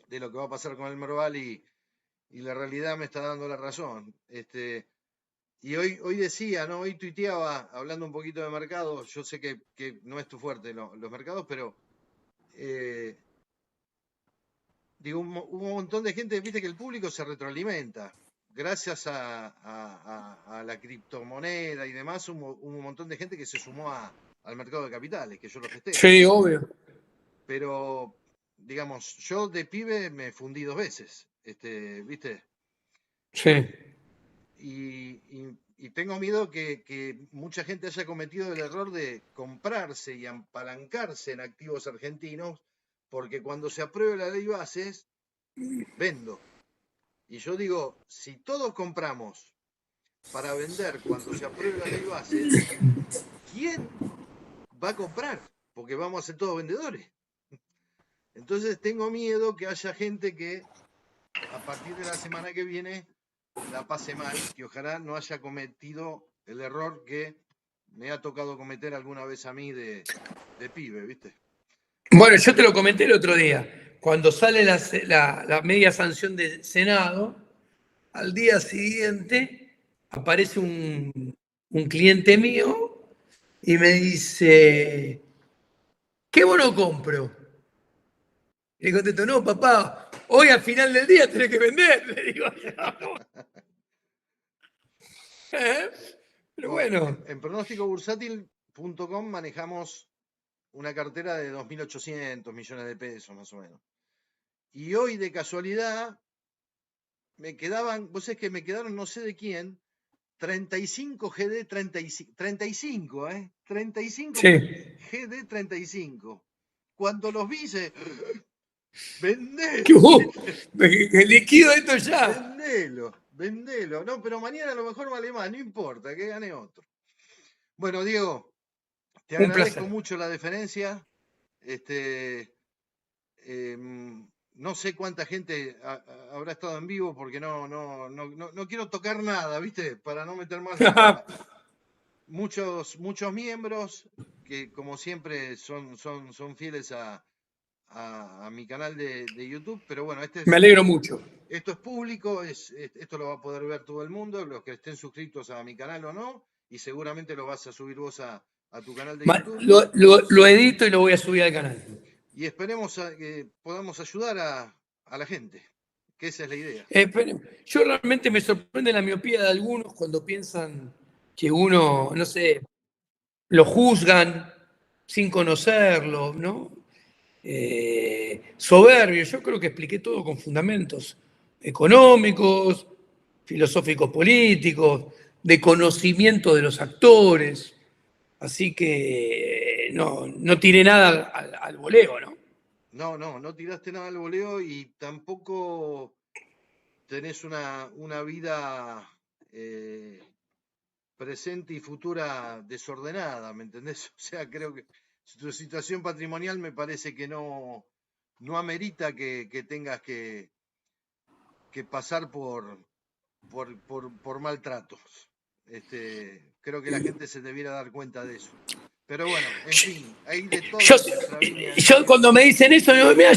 lo que va a pasar con el Merval y la realidad me está dando la razón. Y hoy decía, ¿no? Hoy tuiteaba, hablando un poquito de mercado, yo sé que no es tu fuerte los mercados, pero digo, hubo un montón de gente, viste que el público se retroalimenta. Gracias a la criptomoneda y demás, hubo un montón de gente que se sumó al mercado de capitales, que yo lo festejo. Sí, obvio. Pero, digamos, yo de pibe me fundí 2 veces, ¿viste? Sí. Y tengo miedo que mucha gente haya cometido el error de comprarse y apalancarse en activos argentinos, porque cuando se apruebe la ley bases, vendo. Y yo digo, si todos compramos para vender cuando se apruebe la ley bases, ¿quién va a comprar? Porque vamos a ser todos vendedores. Entonces tengo miedo que haya gente que a partir de la semana que viene la pase mal, que ojalá no haya cometido el error que me ha tocado cometer alguna vez a mí de pibe, ¿viste? Bueno, yo te lo comenté el otro día. Cuando sale la media sanción del Senado, al día siguiente aparece un cliente mío y me dice, ¿qué bono compro? Y le contesto, no, papá, hoy al final del día tenés que vender. Le digo, yo. ¿Eh? Pero bueno, En pronósticobursátil.com manejamos una cartera de 2.800 millones de pesos, más o menos. Y hoy, de casualidad, me quedaban, vos sabés que me quedaron, no sé de quién, 35 GD 35, 35, 35 sí. GD 35. Cuando los vi, vendé, Que, liquido esto ya. vendelo. No, pero mañana a lo mejor vale más, no importa, que gane otro. Bueno, Diego, te Un agradezco placer. mucho la deferencia. No sé cuánta gente habrá estado en vivo porque no quiero tocar nada, ¿viste? Para no meter más la pata. Muchos miembros que, como siempre, son fieles a a mi canal de YouTube, pero bueno, Me alegro mucho. esto es público, esto lo va a poder ver todo el mundo, los que estén suscritos a mi canal o no, y seguramente lo vas a subir vos a tu canal de YouTube. Lo edito y lo voy a subir al canal. Y esperemos que podamos ayudar a la gente, que esa es la idea. Yo realmente me sorprende la miopía de algunos cuando piensan que uno, no sé, lo juzgan sin conocerlo, ¿no? Soberbio. Yo creo que expliqué todo con fundamentos económicos, filosóficos políticos, de conocimiento de los actores. Así que no tiré nada al voleo, ¿no? No tiraste nada al voleo y tampoco tenés una vida presente y futura desordenada, ¿me entendés? O sea, creo que tu situación patrimonial me parece que no amerita que tengas que pasar por maltratos. Creo que la gente se debiera dar cuenta de eso. Pero bueno, en fin, hay de todo en nuestra viña. Yo cuando me dicen eso, digo, mira,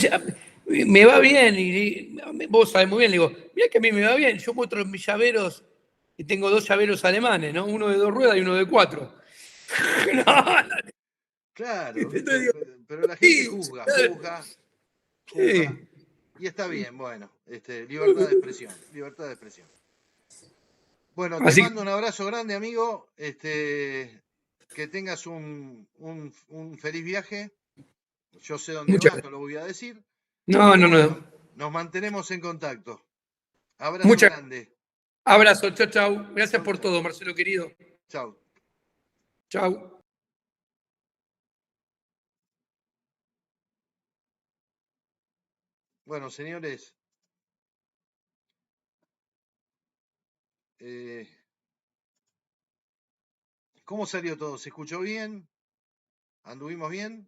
me va bien, y vos sabés muy bien, le digo, mira que a mí me va bien, yo muestro mis llaveros, y tengo 2 llaveros alemanes, ¿no? Uno de 2 ruedas y uno de 4. Claro, ¿viste? Digo, Pero la gente sí, juzga, claro, juzga. sí. Y está bien, bueno, libertad de expresión, libertad de expresión. Bueno, te Así que, mando un abrazo grande, amigo. Que tengas un feliz viaje. Yo sé dónde muchas vas, no gracias. lo voy a decir. No, Pero no, bueno, no. nos mantenemos en contacto. Abrazo Muchas grande. abrazo, chau, chau. Gracias Chau, por chau. todo, Marcelo querido. Chau. Chau. Bueno, señores, eh, ¿cómo salió todo? ¿Se escuchó bien? ¿Anduvimos bien?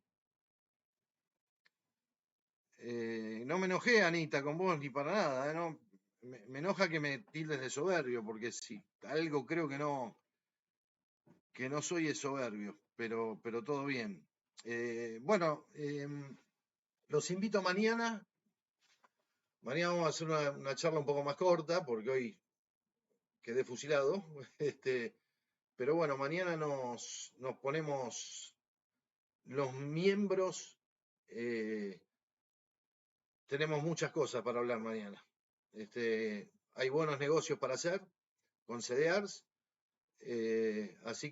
No me enojé, Anita, con vos ni para nada. ¿No? Me enoja que me tildes de soberbio, porque si algo creo que no soy es soberbio, pero todo bien. Bueno, los invito mañana. Mañana vamos a hacer una charla un poco más corta, porque hoy quedé fusilado. Pero bueno, mañana nos ponemos los miembros. Tenemos muchas cosas para hablar mañana. Hay buenos negocios para hacer con CDRs. Así